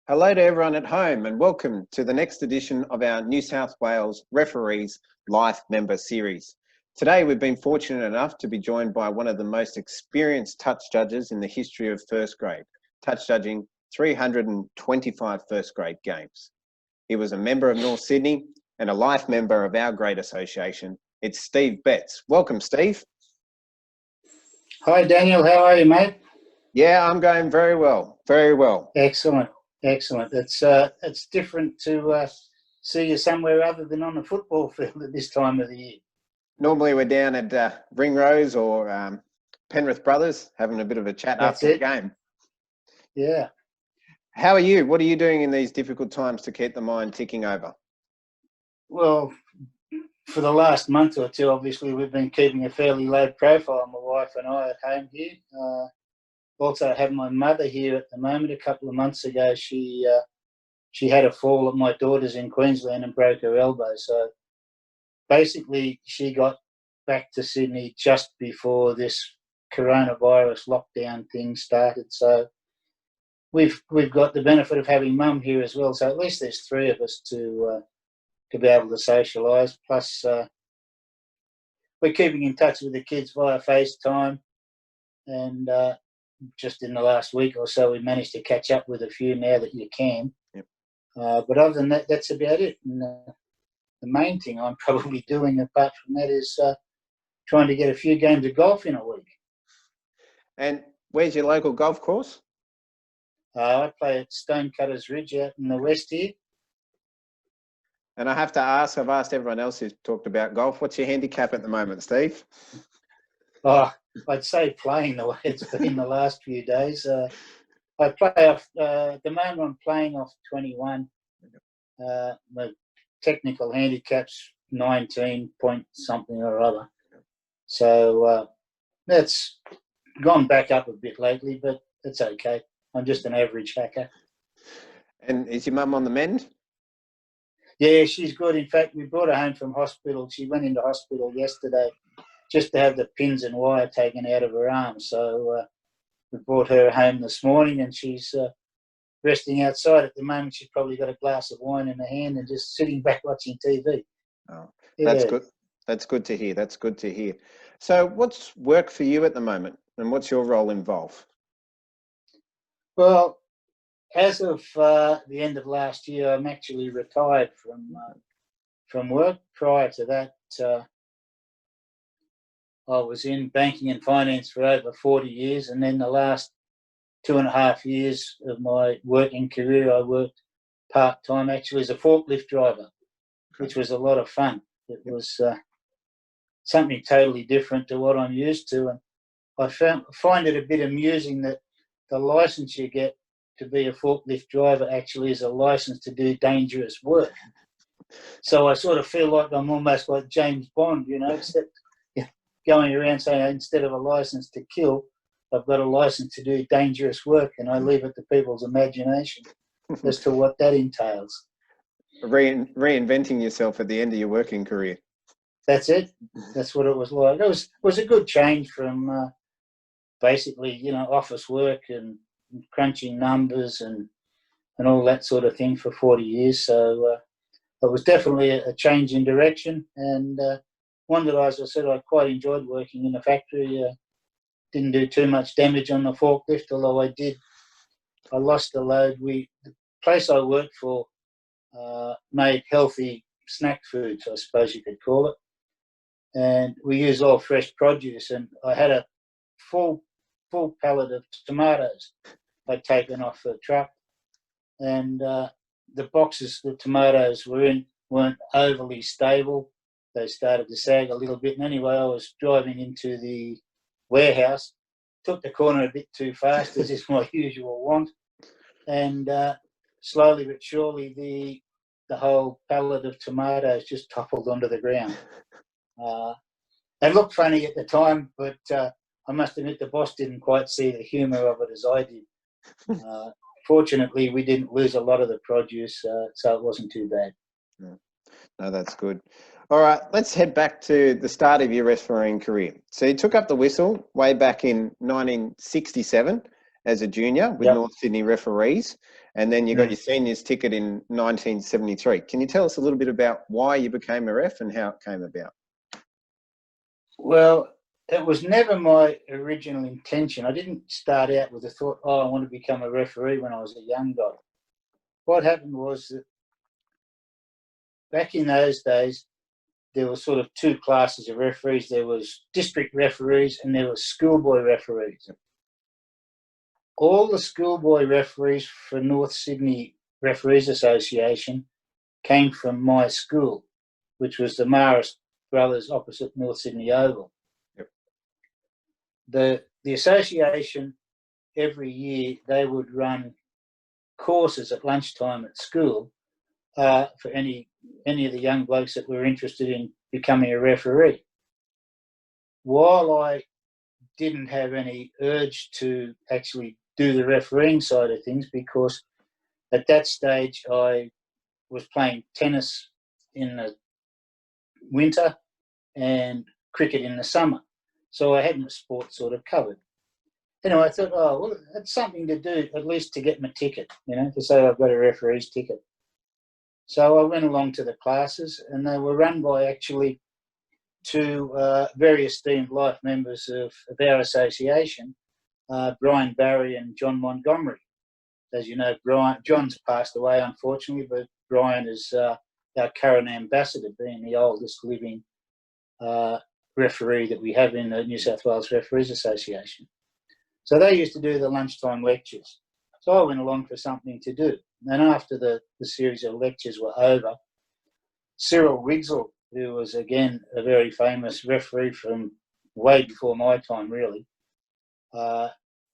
Hello to everyone at home and welcome to the next edition of our New South Wales Referees Life Member Series. Today we've been fortunate enough to be joined by one of the most experienced touch judges in the history of first grade, touch judging 325 first grade games. He was a member of North Sydney and a life member of our great association. It's Steve Betts. Welcome, Steve. Hi, Daniel. How are you, mate? Yeah, I'm going very well, very well. Excellent. It's different to see you somewhere other than on the football field at this time of the year. Normally we're down at Ringrose or Penrith Brothers having a bit of a chat after the game. Yeah. How are you? What are you doing in these difficult times to keep the mind ticking over? Well, for the last month or two, obviously, we've been keeping a fairly low profile, my wife and I, at home here. Also have my mother here at the moment. A couple of months ago, she had a fall at my daughter's in Queensland and broke her elbow. So basically, she got back to Sydney just before this coronavirus lockdown thing started. So we've got the benefit of having Mum here as well. So at least there's three of us to be able to socialise. Plus, we're keeping in touch with the kids via FaceTime, and just in the last week or so, we managed to catch up with a few now that you can. Yep. But other than that, that's about it. And the main thing I'm probably doing apart from that is trying to get a few games of golf in a week. And where's your local golf course? I play at Stonecutters Ridge out in the west here. And I have to ask, I've asked everyone else who's talked about golf, what's your handicap at the moment, Steve? Oh, I'd say playing the way it's been the last few days. I play off, at the moment I'm playing off 21. My technical handicap's 19 point something or other. So that's gone back up a bit lately, but it's okay. I'm just an average hacker. And is your mum on the mend? Yeah, she's good. In fact, we brought her home from hospital. She went into hospital yesterday just to have the pins and wire taken out of her arm. So we brought her home this morning and she's resting outside at the moment. She's probably got a glass of wine in her hand and just sitting back watching TV. Oh, yeah. That's good. That's good to hear. That's good to hear. So what's work for you at the moment and what's your role involved? Well, as of the end of last year, I'm actually retired from work. Prior to that, I was in banking and finance for over 40 years, and then the last 2.5 years of my working career, I worked part-time actually as a forklift driver, which was a lot of fun. It was something totally different to what I'm used to, and I find it a bit amusing that the license you get to be a forklift driver actually is a license to do dangerous work. So I sort of feel like I'm almost like James Bond, except going around saying instead of a license to kill, I've got a license to do dangerous work, and I leave it to people's imagination as to what that entails. Reinventing yourself at the end of your working career. That's it. That's what it was like. It was a good change from basically, office work and crunching numbers and all that sort of thing for 40 years. So it was definitely a change in direction, and one that, as I said, I quite enjoyed working in the factory. Didn't do too much damage on the forklift, although I lost a load. The place I worked for made healthy snack foods, I suppose you could call it, and we used all fresh produce, and I had a full pallet of tomatoes I'd taken off the truck, and the boxes the tomatoes were in weren't overly stable. They started to sag a little bit, and anyway, I was driving into the warehouse, took the corner a bit too fast, as is my usual want, and slowly but surely the whole pallet of tomatoes just toppled onto the ground. They looked funny at the time, but I must admit the boss didn't quite see the humour of it as I did. Fortunately, we didn't lose a lot of the produce, so it wasn't too bad. No, that's good. All right, let's head back to the start of your refereeing career. So you took up the whistle way back in 1967 as a junior with Yep. North Sydney Referees, and then you got your seniors ticket in 1973. Can you tell us a little bit about why you became a ref and how it came about? Well, it was never my original intention. I didn't start out with the thought, oh, I want to become a referee when I was a young guy. What happened was that back in those days, there were sort of two classes of referees. There was district referees and there were schoolboy referees. All the schoolboy referees for North Sydney Referees Association came from my school, which was the Maris Brothers opposite North Sydney Oval. Yep. The association, every year, they would run courses at lunchtime at school for any of the young blokes that were interested in becoming a referee. While I didn't have any urge to actually do the refereeing side of things, because at that stage I was playing tennis in the winter and cricket in the summer. So I had my sport sort of covered. Anyway, I thought, oh, well, that's something to do, at least to get my ticket, to say I've got a referee's ticket. So I went along to the classes, and they were run by actually two very esteemed life members of our association, Brian Barry and John Montgomery. As you know, John's passed away, unfortunately, but Brian is our current ambassador, being the oldest living referee that we have in the New South Wales Referees Association. So they used to do the lunchtime lectures. So I went along for something to do. And after the series of lectures were over, Cyril Wigsell, who was, again, a very famous referee from way before my time, really,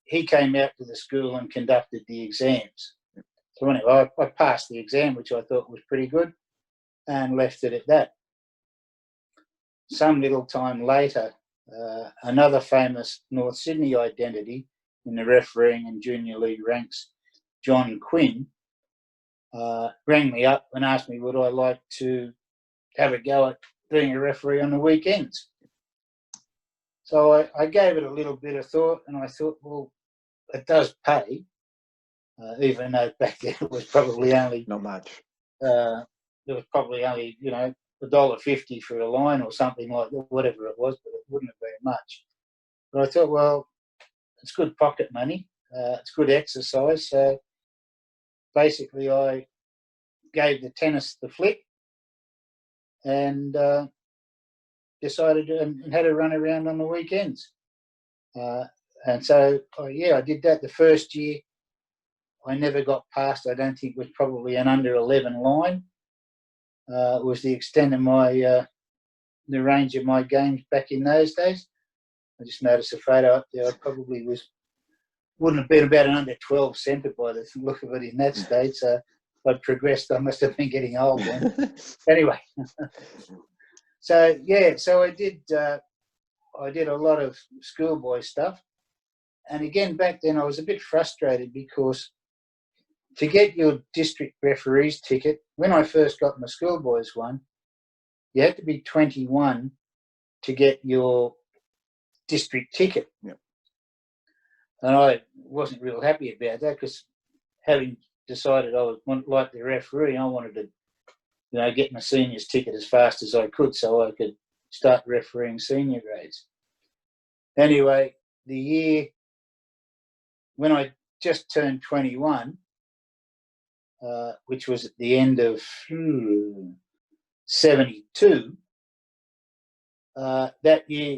he came out to the school and conducted the exams. So anyway, I passed the exam, which I thought was pretty good, and left it at that. Some little time later, another famous North Sydney identity in the refereeing and junior league ranks, John Quinn, rang me up and asked me would I like to have a go at being a referee on the weekends. So I gave it a little bit of thought, and I thought, well, it does pay, even though back then it was probably only not much. There was probably only $1.50 for a line or something like that, whatever it was, but it wouldn't have been much. But I thought, well, it's good pocket money, it's good exercise. So basically, I gave the tennis the flick and decided to, and had a run around on the weekends. And so, I did that the first year. I never got past, I don't think it was probably an under 11 line. Was the extent of my the range of my games back in those days. I just noticed a photo up there. I probably wouldn't have been about an under 12 centre by the look of it in that stage. So I'd progressed. I must have been getting old then. Anyway, so I did a lot of schoolboy stuff. And again, back then I was a bit frustrated because to get your district referee's ticket, when I first got my schoolboys one, you had to be 21 to get your district ticket. Yep. And I wasn't real happy about that because having decided I would like the referee, I wanted to, get my seniors ticket as fast as I could so I could start refereeing senior grades. Anyway, the year when I just turned 21, which was at the end of 72, that year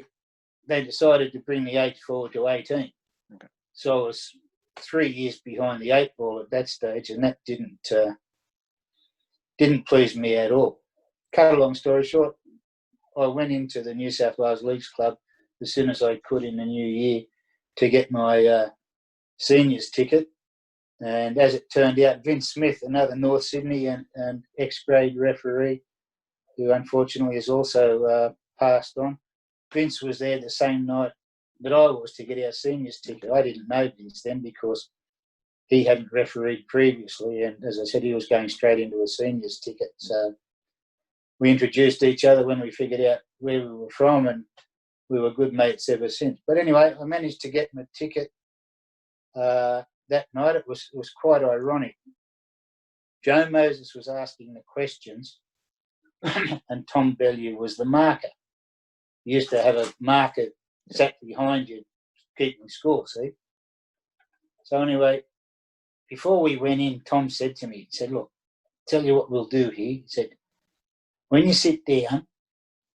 they decided to bring the age forward to 18. Okay. So I was 3 years behind the 8 ball at that stage, and that didn't please me at all. Cut a long story short, I went into the New South Wales Leagues Club as soon as I could in the new year to get my seniors ticket. And as it turned out, Vince Smith, another North Sydney and ex-grade referee, who unfortunately has also passed on, Vince was there the same night that I was to get our seniors ticket. I didn't know Vince then because he hadn't refereed previously, and as I said, he was going straight into a seniors ticket. So we introduced each other when we figured out where we were from, and we were good mates ever since. But anyway, I managed to get my ticket that night it was quite ironic. Joe Moses was asking the questions and Tom Bellew was the marker. You used to have a marker sat behind you keeping score, see? So anyway, before we went in, Tom said to me, he said, look, tell you what we'll do here. He said, when you sit down,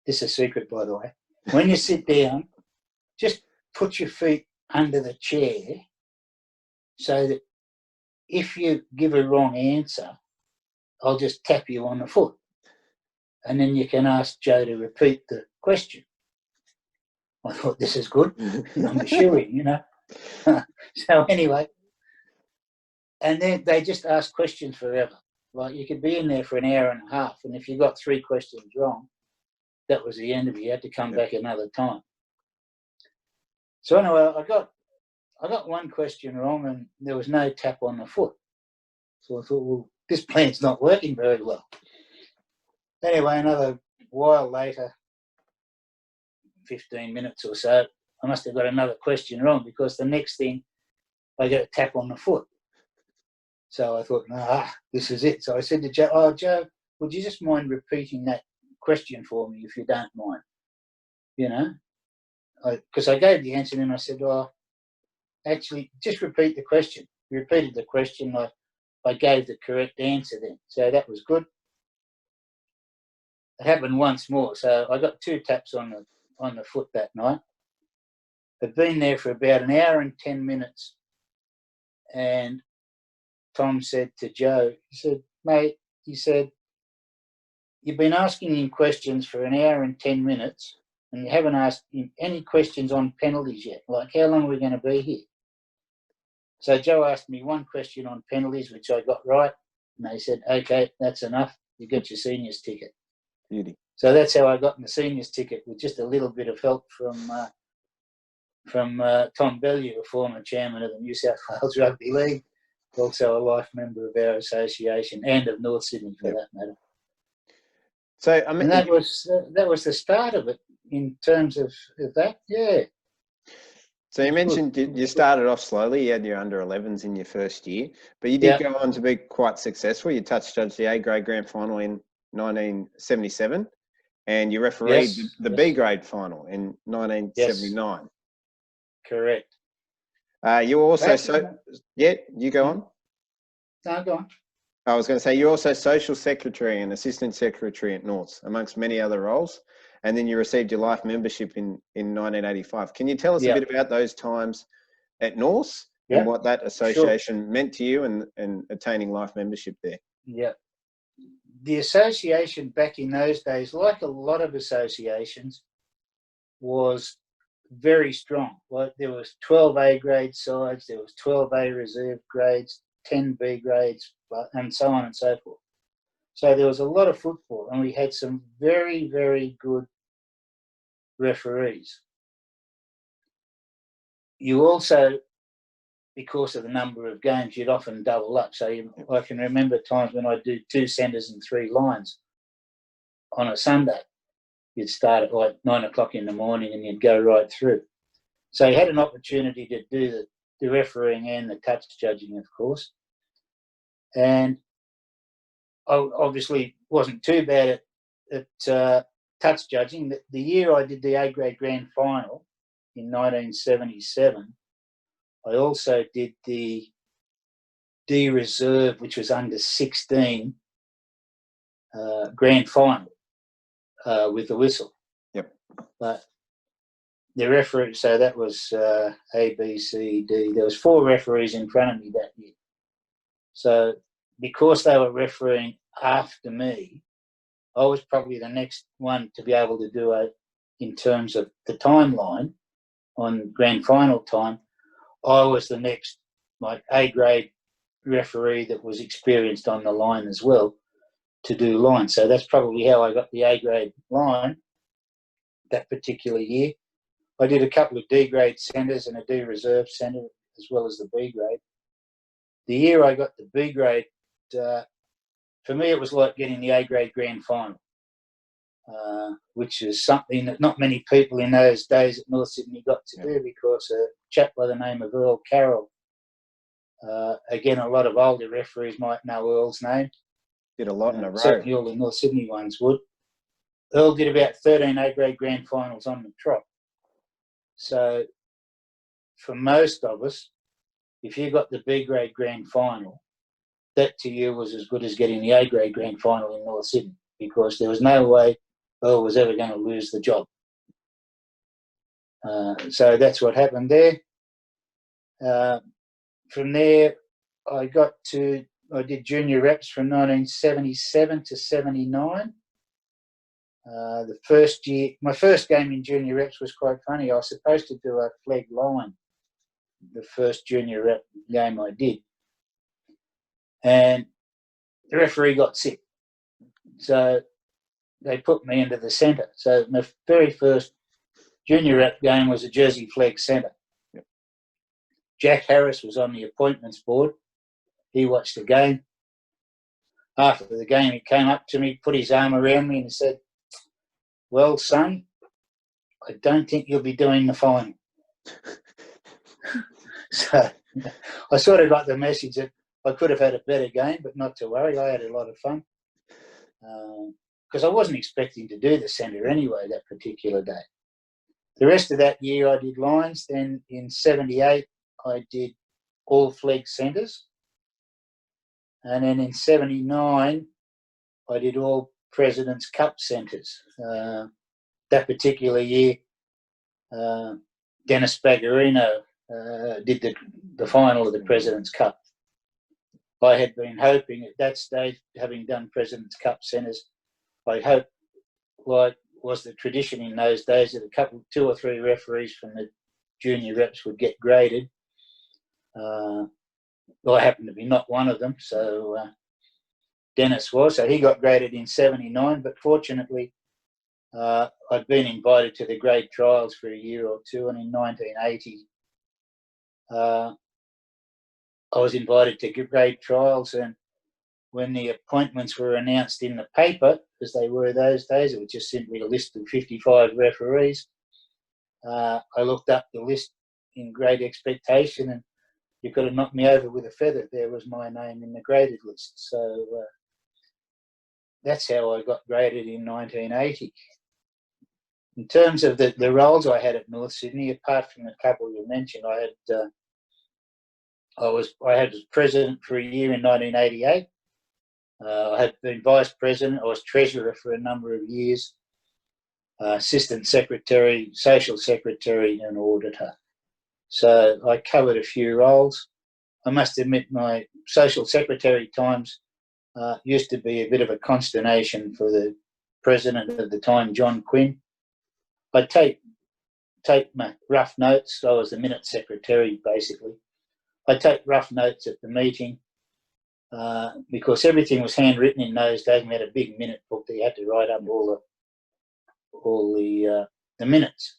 this is a secret, by the way, when you sit down, just put your feet under the chair so that if you give a wrong answer, I'll just tap you on the foot. And then you can ask Joe to repeat the question. I thought, this is good. I'm a shoo-in, you know. So anyway, and then they just ask questions forever. Like you could be in there for an hour and a half, and if you got 3 questions wrong, that was the end of it. You had to come back another time. So anyway, I got 1 question wrong, and there was no tap on the foot. So I thought, well, this plan's not working very well. Anyway, another while later, 15 minutes or so, I must have got another question wrong because the next thing I got a tap on the foot. So I thought, this is it. So I said to Joe, Joe, would you just mind repeating that question for me if you don't mind? You know, because I gave the answer and then I said, actually, just repeat the question. He repeated the question. I gave the correct answer then. So that was good. It happened once more. So I got 2 taps on the foot that night. I'd been there for about an hour and 10 minutes. And Tom said to Joe, he said, mate, he said, you've been asking him questions for an hour and 10 minutes and you haven't asked him any questions on penalties yet. Like, how long are we going to be here? So Joe asked me 1 question on penalties, which I got right. And they said, okay, that's enough. You get your seniors ticket. Beauty. So that's how I got my seniors ticket, with just a little bit of help from Tom Bellew, a former chairman of the New South Wales Rugby League, also a life member of our association and of North Sydney for that matter. So I mean, and that was the start of it in terms of that, yeah. So you mentioned you started off slowly. You had your under 11s in your first year, but you did go on to be quite successful. You touch judged the A grade grand final in 1977, and you refereed the B grade final in 1979. Yes. Correct. You also you go on. No, go on. I was going to say you're also social secretary and assistant secretary at Norths, amongst many other roles. And then you received your life membership in 1985. Can you tell us a bit about those times at Norths and what that association meant to you and attaining life membership there? Yeah. The association back in those days, like a lot of associations, was very strong. Like there was 12 A grade sides, there was 12 A reserve grades, 10 B grades, and so on and so forth. So there was a lot of football, and we had some very, very good referees. You also, because of the number of games, you'd often double up. So I can remember times when I'd do 2 centres and 3 lines on a Sunday. You'd start at like 9 o'clock in the morning and you'd go right through. So you had an opportunity to do the refereeing and the touch judging, of course. And I obviously wasn't too bad at touch judging. The year I did the A grade grand final in 1977, I also did the D reserve, which was under 16 grand final with the whistle. Yep. But the referee, so that was A, B, C, D. There was 4 referees in front of me that year. So because they were refereeing after me, I was probably the next one to be able to do it in terms of the timeline on grand final time. I was the next, like, A grade referee that was experienced on the line as well to do line. So that's probably how I got the A grade line that particular year. I did a couple of D grade centres and a D reserve centre as well as the B grade. The year I got the B grade, for me it was like getting the A grade grand final, which is something that not many people in those days at North Sydney got to do, because a chap by the name of Earl Carroll Again, a lot of older referees might know Earl's name. Did a lot in a row. Certainly all the North Sydney ones would. Earl did about 13 A-grade grand finals on the trot. So for most of us, if you got the B-grade grand final, that to you was as good as getting the A-grade grand final in North Sydney, because there was no way Earl was ever going to lose the job. So that's what happened there. From there, I did junior reps from 1977 to 79. The first year, my first game in junior reps was quite funny. I was supposed to do a flag line the first junior rep game I did. And the referee got sick. So they put me into the centre. So my very first junior rep game was a Jersey flag centre. Yep. Jack Harris was on the appointments board. He watched the game. After the game, he came up to me, put his arm around me and said, "Well, son, I don't think you'll be doing the final." So I sort of got the message that I could have had a better game, but not to worry. I had a lot of fun because I wasn't expecting to do the centre anyway that particular day. The rest of that year I did lines. Then in 78 I did all flag centres. And then in 79 I did all President's Cup centres. That particular year, Dennis Baggerino did the final of the President's Cup. I had been hoping at that stage, having done President's Cup centres, I hoped, like was the tradition in those days, that two or three referees from the junior reps would get graded. I happened to be not one of them, so Dennis was. So he got graded in 79, but fortunately I'd been invited to the grade trials for a year or two, and in 1980 I was invited to grade trials, and when the appointments were announced in the paper, as they were those days, it was just simply a list of 55 referees. I looked up the list in great expectation, and you could have knocked me over with a feather. There was my name in the graded list. So that's how I got graded in 1980. In terms of the roles I had at North Sydney, apart from the couple you mentioned, I was president for a year in 1988. I had been vice president. I was treasurer for a number of years, assistant secretary, social secretary, and auditor. So I covered a few roles. I must admit, my social secretary times used to be a bit of a consternation for the president at the time, John Quinn. I'd take my rough notes. I was the minute secretary, basically. I'd take rough notes at the meeting because everything was handwritten in those days. We had a big minute book that you had to write up all the minutes.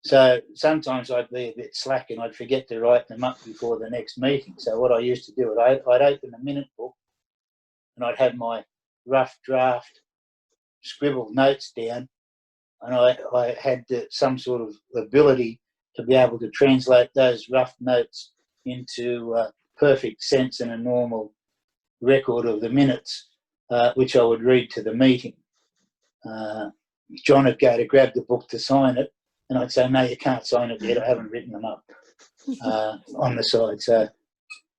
So sometimes I'd be a bit slack and I'd forget to write them up before the next meeting. So what I used to do, I'd open the minute book and I'd have my rough draft scribbled notes down, and I had some sort of ability to be able to translate those rough notes into perfect sense and a normal record of the minutes, which I would read to the meeting. John would go to grab the book to sign it, and I'd say, "No, you can't sign it yet. I haven't written them up on the side." So,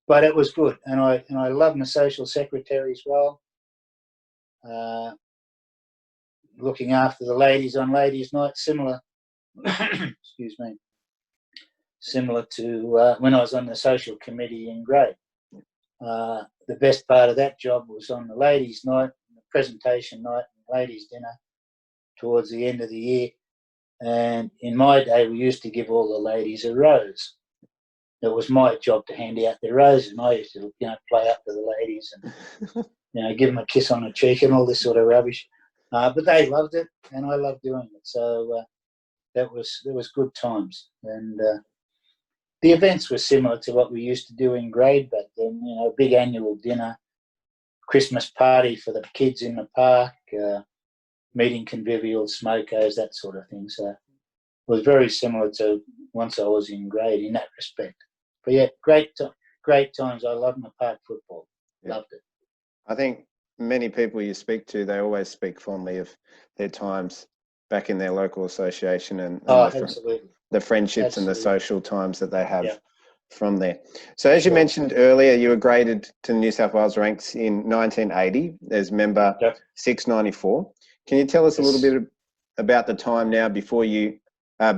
but it was good, and I love my social secretary as well. Looking after the ladies on ladies' night, similar. Excuse me. Similar to when I was on the social committee in grade. The best part of that job was on the ladies' night, the presentation night, and ladies' dinner towards the end of the year. And in my day, we used to give all the ladies a rose. It was my job to hand out the rose, and I used to, play up to the ladies and, give them a kiss on the cheek and all this sort of rubbish. But they loved it, and I loved doing it. So there was good times, and the events were similar to what we used to do in grade back then. A big annual dinner, Christmas party for the kids in the park, meeting convivial smokers, that sort of thing. So it was very similar to once I was in grade in that respect. But yeah, great time. great times. I loved my park football. Yeah. Loved it. I think many people you speak to, they always speak fondly of their times back in their local association and Absolutely. the friendships and the Absolutely. social times that they have Yeah. from there. So as you Sure. mentioned earlier, you were graded to New South Wales ranks in 1980 as member Yep. 694. Can you tell us a little Yes. bit about the time now before you,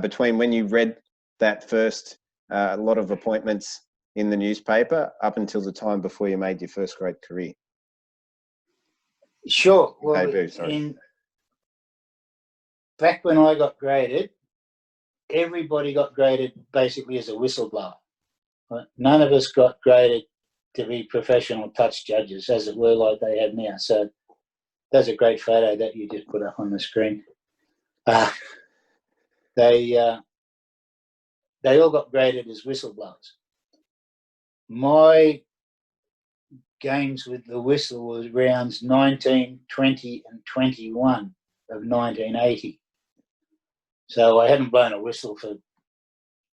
between when you read that first lot of appointments in the newspaper up until the time before you made your first grade career? Sure. Well, Debut, sorry. back when I got graded, everybody got graded basically as a whistleblower. Right? None of us got graded to be professional touch judges, as it were, like they have now. So that's a great photo that you just put up on the screen. They all got graded as whistleblowers. My games with the whistle was rounds 19, 20 and 21 of 1980. So I hadn't blown a whistle for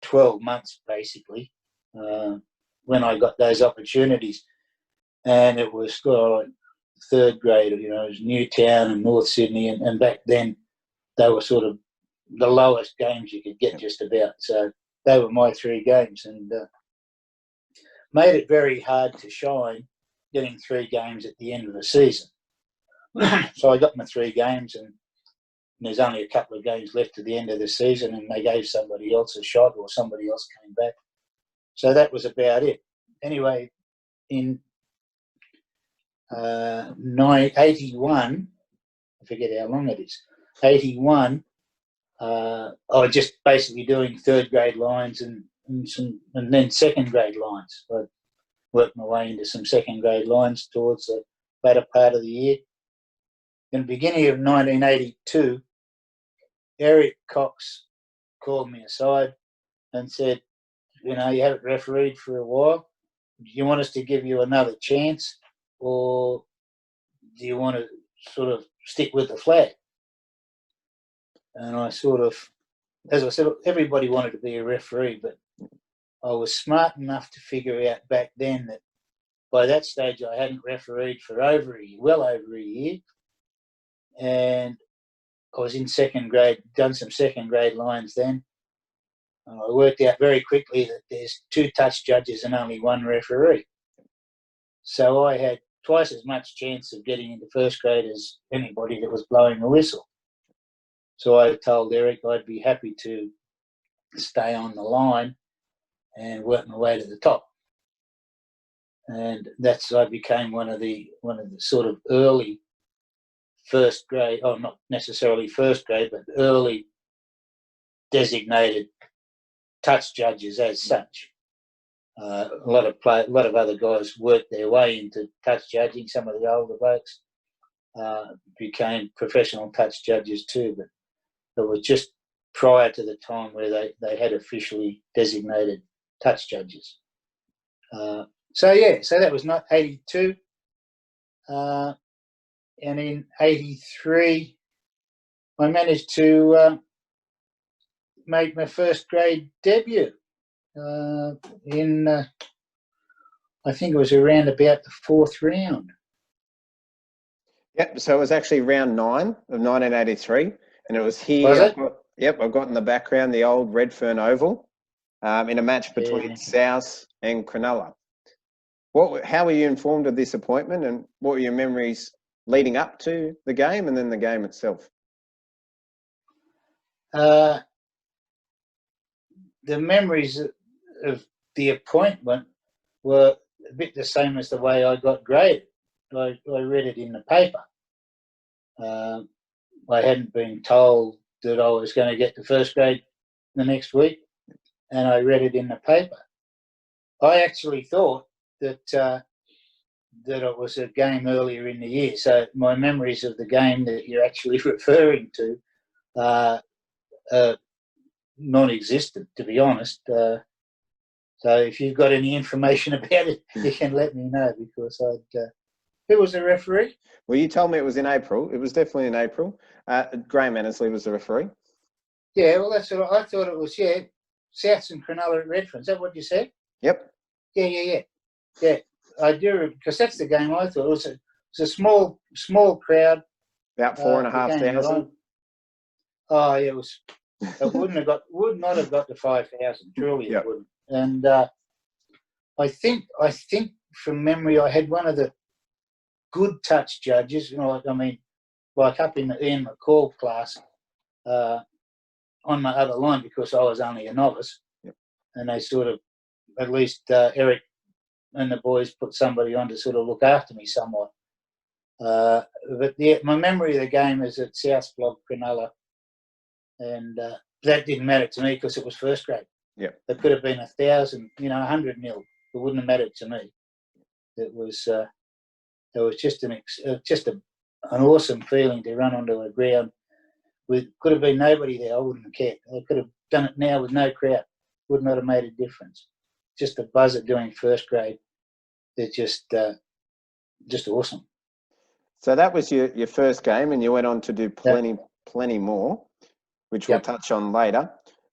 12 months, basically, when I got those opportunities. And it was like third grade, it was Newtown and North Sydney. And back then, they were sort of the lowest games you could get just about. So they were my 3 games and made it very hard to shine getting 3 games at the end of the season. So I got my 3 games and there's only a couple of games left to the end of the season and they gave somebody else a shot or somebody else came back. So that was about it. Anyway, in 81, I forget how long it is, 81, I was just basically doing third grade lines and then second grade lines. I worked my way into some second grade lines towards the latter part of the year. In the beginning of 1982, Eric Cox called me aside and said, you haven't refereed for a while. Do you want us to give you another chance or do you want to sort of stick with the flag? And I sort of, as I said, everybody wanted to be a referee, but I was smart enough to figure out back then that by that stage I hadn't refereed for well over a year. And I was in second grade, done some second grade lines then. And I worked out very quickly that there's 2 touch judges and only 1 referee. So I had twice as much chance of getting into first grade as anybody that was blowing a whistle. So I told Eric I'd be happy to stay on the line and work my way to the top. And I became one of the sort of early first grade, not necessarily first grade, but early designated touch judges as such. A lot of other guys worked their way into touch judging. Some of the older blokes became professional touch judges too, but it was just prior to the time where they had officially designated touch judges. So that was not 82. And in 83, I managed to make my first grade debut in, I think it was around about the 4th round. Yep, so it was actually round 9 of 1983, and it was here. Was it? I've got in the background the old Redfern Oval in a match between South and Cronulla. How were you informed of this appointment, and what were your memories leading up to the game and then the game itself? The memories of the appointment were a bit the same as the way I got graded. I read it in the paper. I hadn't been told that I was going to get to first grade the next week, and I read it in the paper. I actually thought that it was a game earlier in the year, so my memories of the game that you're actually referring to are non-existent, to be honest. So if you've got any information about it, you can let me know, because who was the referee? Well, you told me it was in April. It was definitely in April. Graham Annesley was the referee. Yeah, well, that's what I thought it was. Yeah, Souths and Cronulla at Redfern. Is that what you said? Yep. Yeah. Yeah, I do, because that's the game I thought. It was a small crowd. About 4,500. Oh, yeah, it would not have got to 5,000. Truly, Yep. it wouldn't. And I think from memory, I had one of the good touch judges. Like up in the Ian McCall class, on my other line, because I was only a novice. Yep. And they sort of, at least Eric and the boys put somebody on to sort of look after me somewhat. But my memory of the game is at South Block, Cronulla, and that didn't matter to me because it was first grade. Yeah, it could have been 1,000, 100 nil. It wouldn't have mattered to me. It was just an awesome feeling to run onto a ground with, could have been nobody there. I wouldn't have cared. I could have done it now with no crowd. Would not have made a difference. Just the buzz of doing first grade. It's just awesome. So that was your first game, and you went on to do plenty more, which we'll touch on later.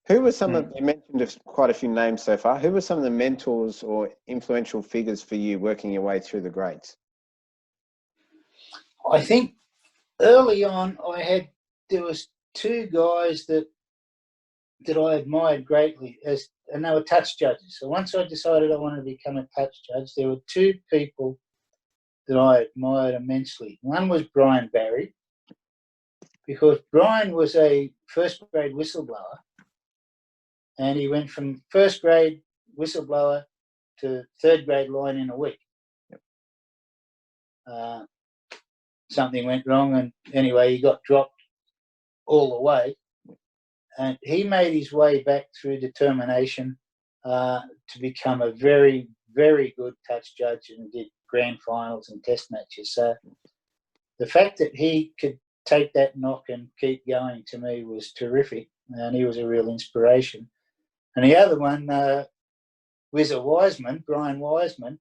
Who were some of, you mentioned quite a few names so far, who were some of the mentors or influential figures for you working your way through the grades? I think early on there was two guys that I admired greatly, and they were touch judges. So once I decided I wanted to become a touch judge, there were two people that I admired immensely. One was Brian Barry, because Brian was a first grade whistleblower, and he went from first grade whistleblower to third grade line in a week. Something went wrong, and anyway, he got dropped all the way. And he made his way back through determination to become a very, very good touch judge, and did grand finals and test matches. So the fact that he could take that knock and keep going, to me, was terrific, and he was a real inspiration. And the other one, Brian Wiseman.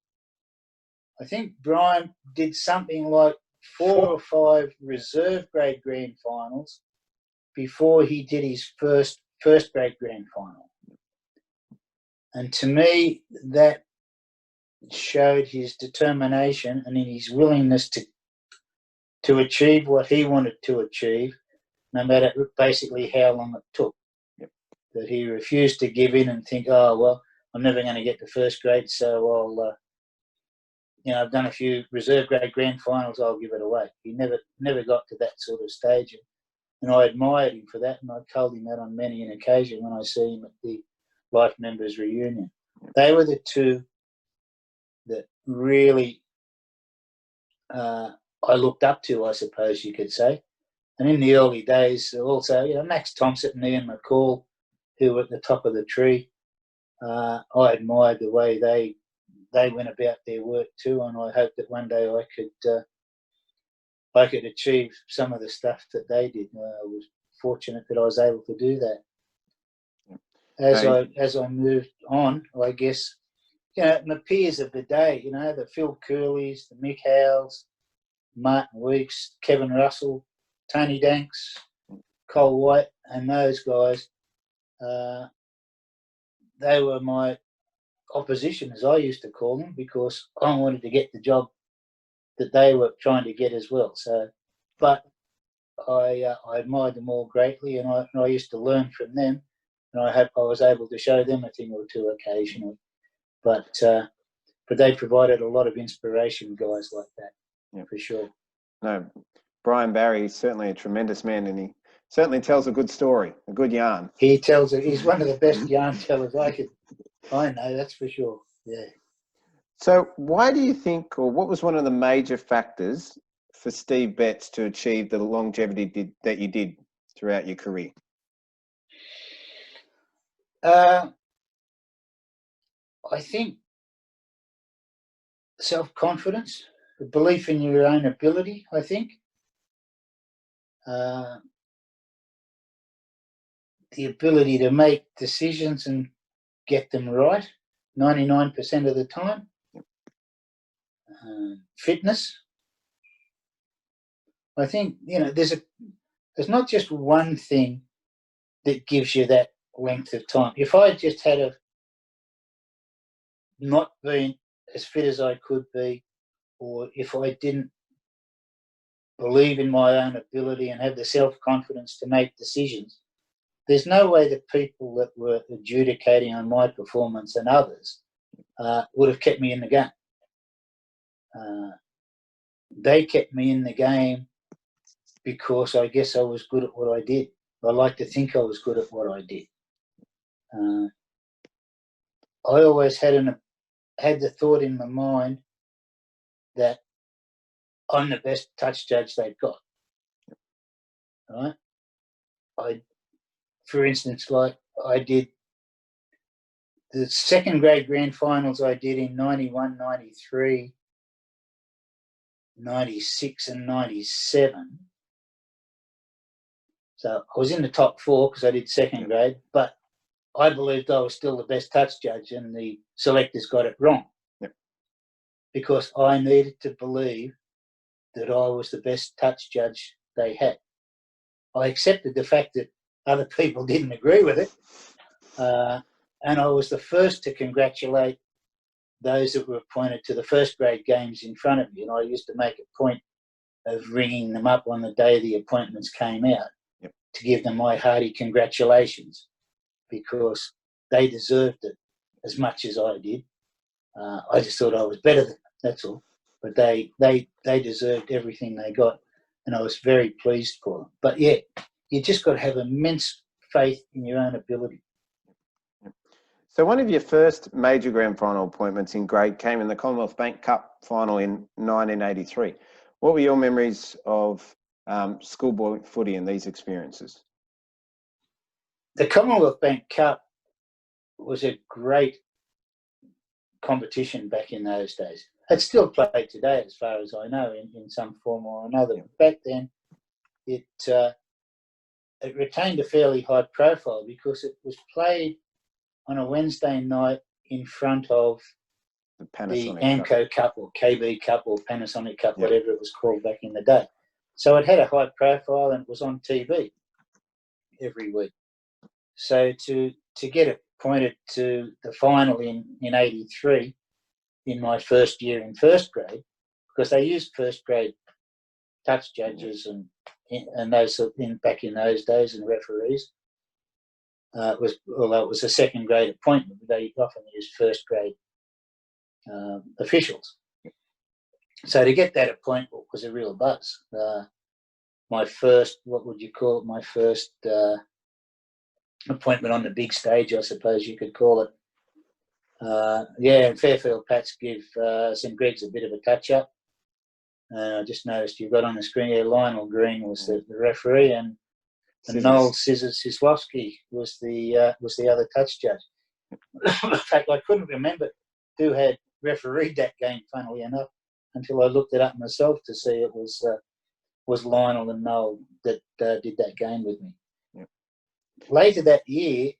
I think Brian did something like 4 or 5 reserve grade grand finals before he did his first grade grand final. And to me, that showed his determination and his willingness to achieve what he wanted to achieve, no matter basically how long it took. Yep. That he refused to give in and think, oh, well, I'm never going to get to first grade, so I'll, I've done a few reserve grade grand finals, I'll give it away. He never got to that sort of stage. And I admired him for that, and I told him that on many an occasion when I see him at the Life Members reunion. They were the two that really I looked up to, I suppose you could say. And in the early days, also, Max Thompson and Ian McCall, who were at the top of the tree, I admired the way they went about their work too, and I hope that one day I could achieve some of the stuff that they did. I was fortunate that I was able to do that. As I moved on, I guess, my peers of the day, the Phil Curleys, the Mick Howells, Martin Weeks, Kevin Russell, Tony Danks, Cole White, and those guys, they were my opposition, as I used to call them, because I wanted to get the job that they were trying to get as well. So, but I admired them all greatly, and I used to learn from them, and I hope I was able to show them a thing or two occasionally. But they provided a lot of inspiration, guys like that, for sure. No, Brian Barry is certainly a tremendous man, and he certainly tells a good story, a good yarn. He's one of the best yarn tellers I know, that's for sure. Yeah. So why do you think, or what was one of the major factors for Steve Betts to achieve the longevity that you did throughout your career? I think self-confidence, the belief in your own ability, I think. The ability to make decisions and get them right 99% of the time. Fitness. I think, there's not just one thing that gives you that length of time. If I just had not been as fit as I could be, or if I didn't believe in my own ability and have the self-confidence to make decisions, there's no way the people that were adjudicating on my performance and others would have kept me in the game. They kept me in the game because I guess I was good at what I did. I like to think I was good at what I did. I always had the thought in my mind that I'm the best touch judge they've got. Right? For instance, like I did the second grade grand finals I did in 91, 93, 96 and 97. So I was in the top four because I did second grade, but I believed I was still the best touch judge, and the selectors got it wrong. Yep. Because I needed to believe that I was the best touch judge they had. I accepted the fact that other people didn't agree with it, and I was the first to congratulate those that were appointed to the first grade games in front of me, and I used to make a point of ringing them up on the day the appointments came out to give them my hearty congratulations, because they deserved it as much as I did. I just thought I was better than them, that's all. But they deserved everything they got, and I was very pleased for them. But yeah, you just got to have immense faith in your own ability. So one of your first major grand final appointments in grade came in the Commonwealth Bank Cup final in 1983. What were your memories of schoolboy footy and these experiences? The Commonwealth Bank Cup was a great competition back in those days. It's still played today, as far as I know, in some form or another. Back then, it retained a fairly high profile because it was played on a Wednesday night in front of the AMCO Cup or KB Cup or Panasonic Cup, whatever it was called back in the day. So it had a high profile, and it was on TV every week. So to get appointed to the final in 83 in my first year in first grade, because they used first grade touch judges and those back in those days, and referees, although it was a second grade appointment, they often used first grade officials. So to get that appointment was a real buzz. My first, what would you call it, my first appointment on the big stage, I suppose you could call it. And Fairfield Pats give St Greg's a bit of a touch-up. I just noticed you've got on the screen here, Lionel Green was the referee, and Noel Sislowski was the other touch judge. In fact, I couldn't remember who had refereed that game, funnily enough, until I looked it up myself to see it was Lionel and Noel that did that game with me. Yep. Later that year,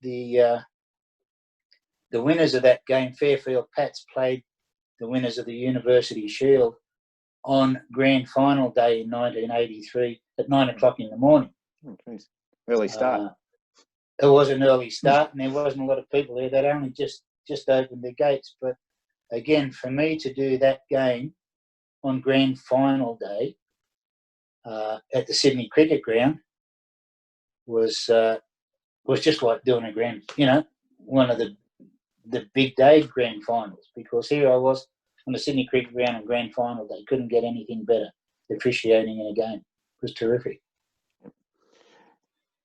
the winners of that game, Fairfield Pats, played the winners of the University Shield on grand final day in 1983 at 9 o'clock in the morning. Oh, geez. Early start. It was an early start, and there wasn't a lot of people there. They'd only just opened the gates. But again, for me to do that game on grand final day at the Sydney Cricket Ground was just like doing one of the big day grand finals, because here I was on the Sydney Cricket Ground on grand final day. Couldn't get anything better officiating in a game. It was terrific.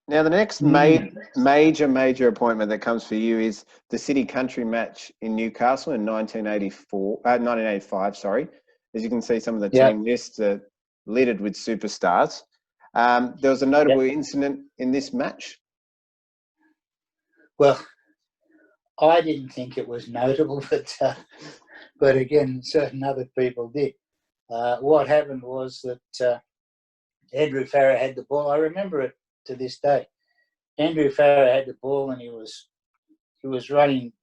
Now, the next major appointment that comes for you is the City Country match in Newcastle in 1985. Sorry, as you can see, some of the team lists are littered with superstars. There was a notable incident in this match. Well, I didn't think it was notable, but again, certain other people did. What happened was that Andrew Farrer had the ball. I remember it to this day. Andrew Farrer had the ball, and he was running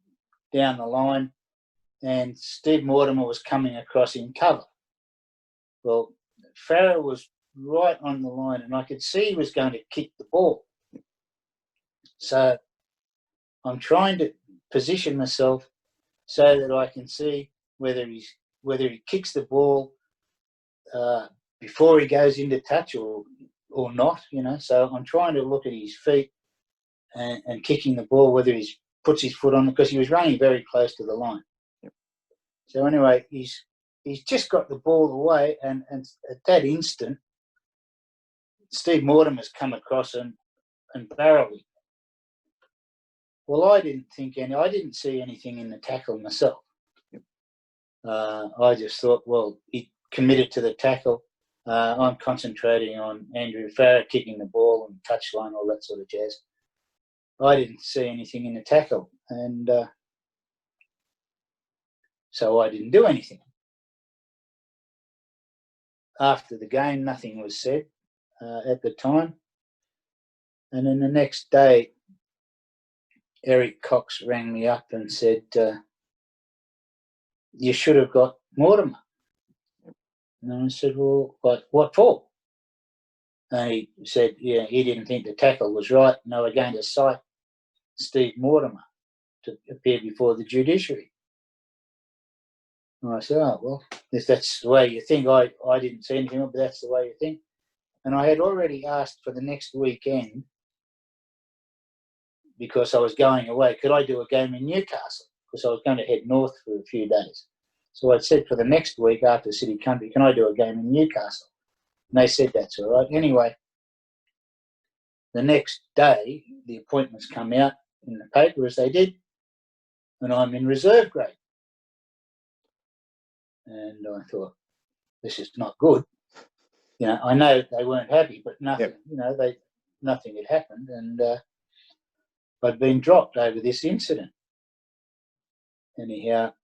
down the line, and Steve Mortimer was coming across in cover. Well, Farrer was right on the line, and I could see he was going to kick the ball. So I'm trying to position myself so that I can see whether he kicks the ball before he goes into touch or not. So I'm trying to look at his feet and kicking the ball, whether he puts his foot on it, because he was running very close to the line. Yep. So anyway, he's just got the ball away, and at that instant, Steve Mortimer's come across and barreled him. Well, I didn't see anything in the tackle myself. Yep. I just thought, well, he committed to the tackle. I'm concentrating on Andrew Farrar kicking the ball and touchline, all that sort of jazz. I didn't see anything in the tackle, and so I didn't do anything. After the game, nothing was said at the time. And then the next day, Eric Cox rang me up and said, you should have got Mortimer. And I said, well, what for? And he said, yeah, he didn't think the tackle was right, and they were going to cite Steve Mortimer to appear before the judiciary. And I said, oh, well, if that's the way you think, I didn't see anything, but that's the way you think. And I had already asked for the next weekend, because I was going away, could I do a game in Newcastle? Because I was going to head north for a few days. So I said for the next week after City Country, can I do a game in Newcastle? And they said that's all right. Anyway, the next day, the appointments come out in the paper as they did, and I'm in reserve grade. And I thought, this is not good. I know they weren't happy, but nothing, Yep. Nothing had happened, and I'd been dropped over this incident. Anyhow,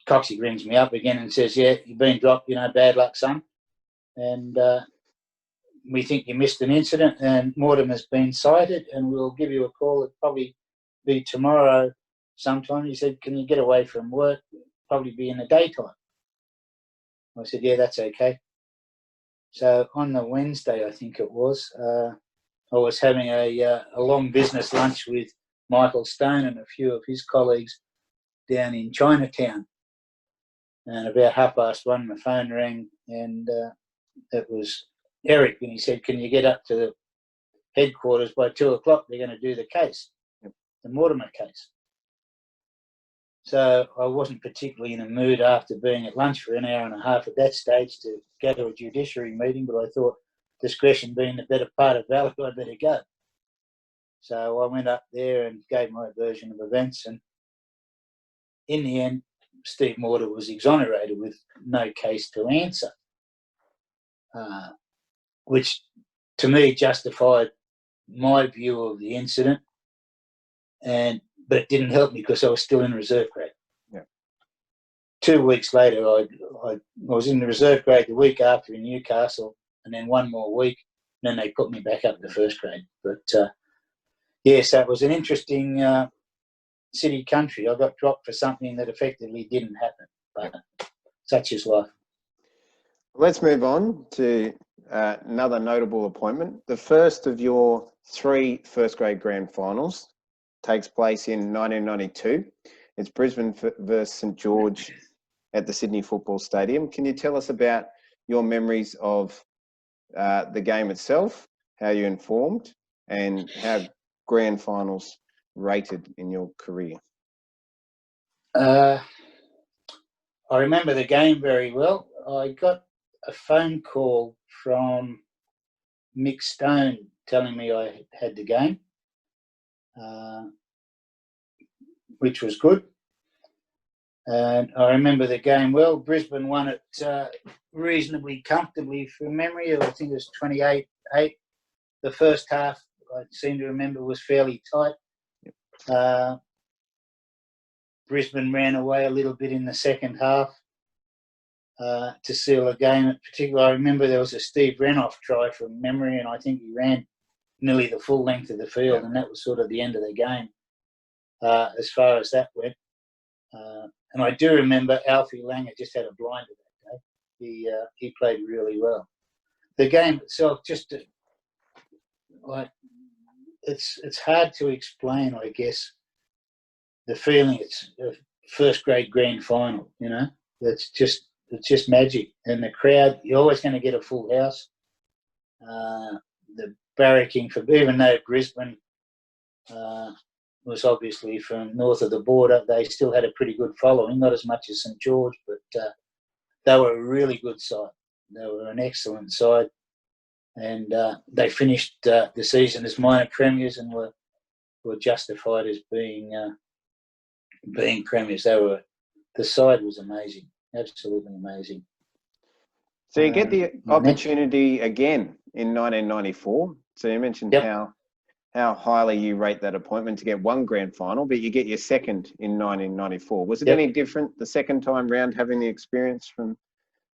Coxie rings me up again and says, yeah, you've been dropped, bad luck, son. And we think you missed an incident, and Mortimer's been cited, and we'll give you a call. It'll probably be tomorrow sometime. He said, can you get away from work? Probably be in the daytime. I said, yeah, that's okay. So on the Wednesday, I think it was, I was having a long business lunch with Michael Stone and a few of his colleagues down in Chinatown. And about 1:30, my phone rang, and it was Eric, and he said, can you get up to the headquarters by 2:00? They're going to do the case, the Mortimer case. So I wasn't particularly in a mood after being at lunch for an hour and a half at that stage to go to a judiciary meeting, but I thought, discretion being the better part of valor, I'd better go. So I went up there and gave my version of events, and in the end, Steve Mortimer was exonerated with no case to answer, which to me justified my view of the incident, but it didn't help me because I was still in reserve grade. Yeah. 2 weeks later, I was in the reserve grade the week after in Newcastle, and then one more week, and then they put me back up to first grade. But yes, that was an interesting City Country. I got dropped for something that effectively didn't happen, but such is life. Let's move on to another notable appointment. The first of your 3 first grade grand finals takes place in 1992. It's Brisbane versus St George at the Sydney Football Stadium. Can you tell us about your memories of the game itself, how you informed, and how grand finals rated in your career? I remember the game very well. I got a phone call from Mick Stone telling me I had the game, which was good. And I remember the game well. Brisbane won it reasonably comfortably from memory. I think it was 28-8. The first half, I seem to remember, was fairly tight. Brisbane ran away a little bit in the second half to seal the game. In particular, I remember there was a Steve Renoff try from memory, and I think he ran nearly the full length of the field, and that was sort of the end of the game as far as that went. And I do remember Alfie Langer just had a blinder that day. He played really well. The game itself, it's hard to explain, I guess. the feeling it's a first grade grand final. You know, it's just magic, and the crowd. You're always going to get a full house. The barracking for, even though Brisbane was obviously from north of the border, they still had a pretty good following. Not as much as St George, but they were a really good side. They were an excellent side, and they finished the season as minor premiers and were justified as being premiers. The side was amazing, absolutely amazing. So you get the opportunity again in 1994. So you mentioned how highly you rate that appointment to get one grand final, but you get your second in 1994. Was it any different the second time round, having the experience from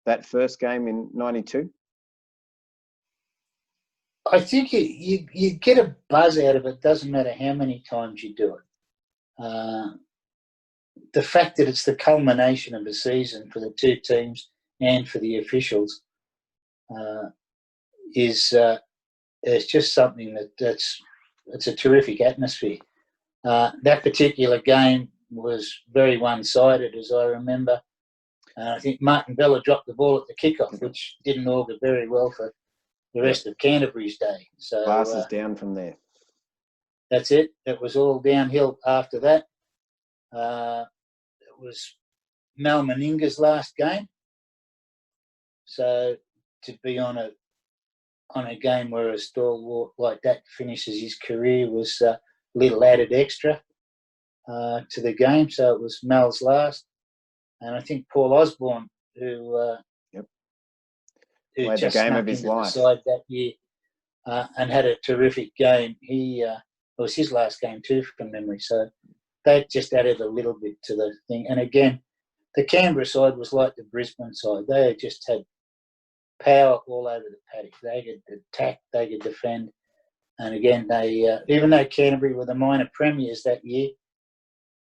that first game in 92? I think you get a buzz out of it. Doesn't matter how many times you do it. The fact that it's the culmination of the season for the two teams and for the officials is just something it's a terrific atmosphere. That particular game was very one-sided, as I remember. I think Martin Bella dropped the ball at the kickoff, which didn't augur very well for the rest of Canterbury's day. So glasses down from there. That's it. It was all downhill after that. It was Mal Meninga's last game. So to be on a game where a stalwart like that finishes his career was a little added extra to the game. So it was Mal's last. And I think Paul Osborne, who played just the game snuck of his into life the side that year and had a terrific game. It was his last game too, from memory. So that just added a little bit to the thing. And again, the Canberra side was like the Brisbane side. They just had power all over the paddock. They could attack, they could defend. And again, they even though Canterbury were the minor premiers that year,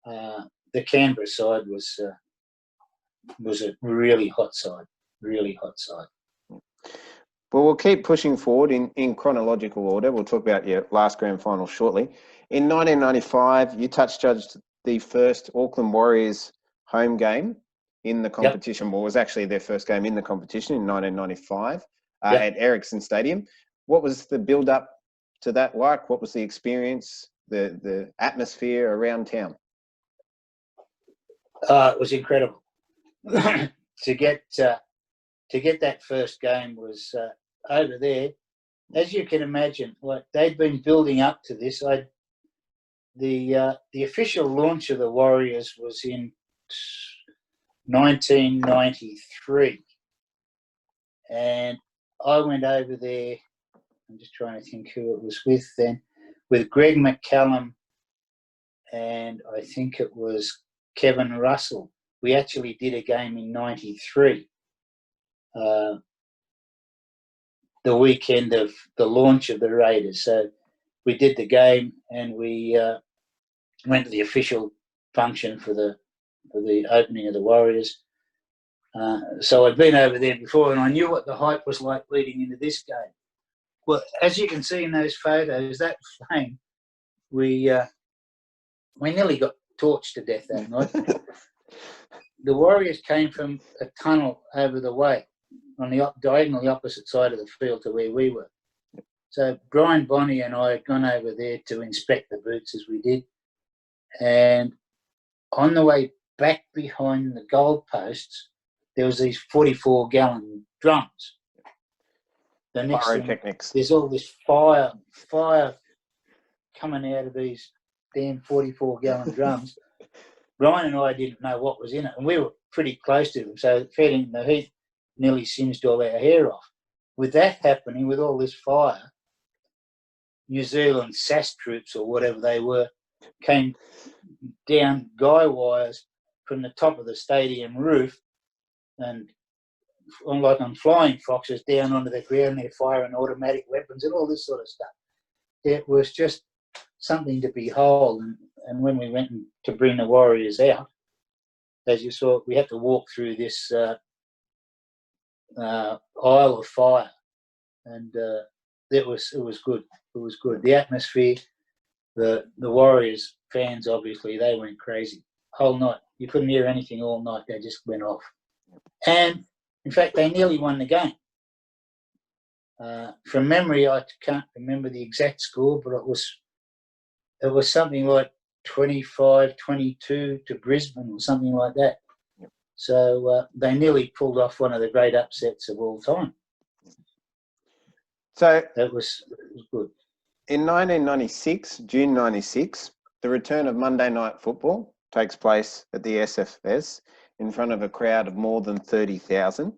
the Canberra side was a really hot side. Well, we'll keep pushing forward in chronological order. We'll talk about your last grand final shortly. In 1995, you touch judged the first Auckland Warriors home game in the competition. Well, it was actually their first game in the competition in 1995 at Ericsson Stadium. What was the build-up to that like? What was the experience, the atmosphere around town? It was incredible. To get that first game was over there, as you can imagine. Like, they'd been building up to this. The official launch of the Warriors was in 1993, and I went over there. I'm just trying to think who it was with then. With Greg McCallum, and I think it was Kevin Russell. We actually did a game in 93, the weekend of the launch of the Raiders. So we did the game, and we went to the official function for the opening of the Warriors. So I'd been over there before, and I knew what the hype was like leading into this game. Well, as you can see in those photos, that flame, we nearly got torched to death that night. The Warriors came from a tunnel over the way on the diagonally opposite side of the field to where we were. So Brian Bonney and I had gone over there to inspect the boots, as we did. And on the way back behind the goalposts, there was these 44-gallon drums. The next thing, there's all this fire coming out of these damn 44-gallon drums. Ryan and I didn't know what was in it, and we were pretty close to them, so feeding the heat nearly singed all our hair off. With that happening, with all this fire, New Zealand SAS troops, or whatever they were, came down guy wires from the top of the stadium roof, and like on flying foxes, down onto the ground. They're firing automatic weapons and all this sort of stuff. It was just something to behold. And when we went to bring the Warriors out, as you saw, we had to walk through this aisle of fire, and it was good. It was good. The atmosphere, the Warriors fans, obviously, they went crazy. Whole night. You couldn't hear anything all night. They just went off. And, in fact, they nearly won the game. From memory, I can't remember the exact score, but it was something like 25-22 to Brisbane or something like that. Yep. So they nearly pulled off one of the great upsets of all time. So it was good. In 1996, June 96, the return of Monday Night Football takes place at the SFS in front of a crowd of more than 30,000.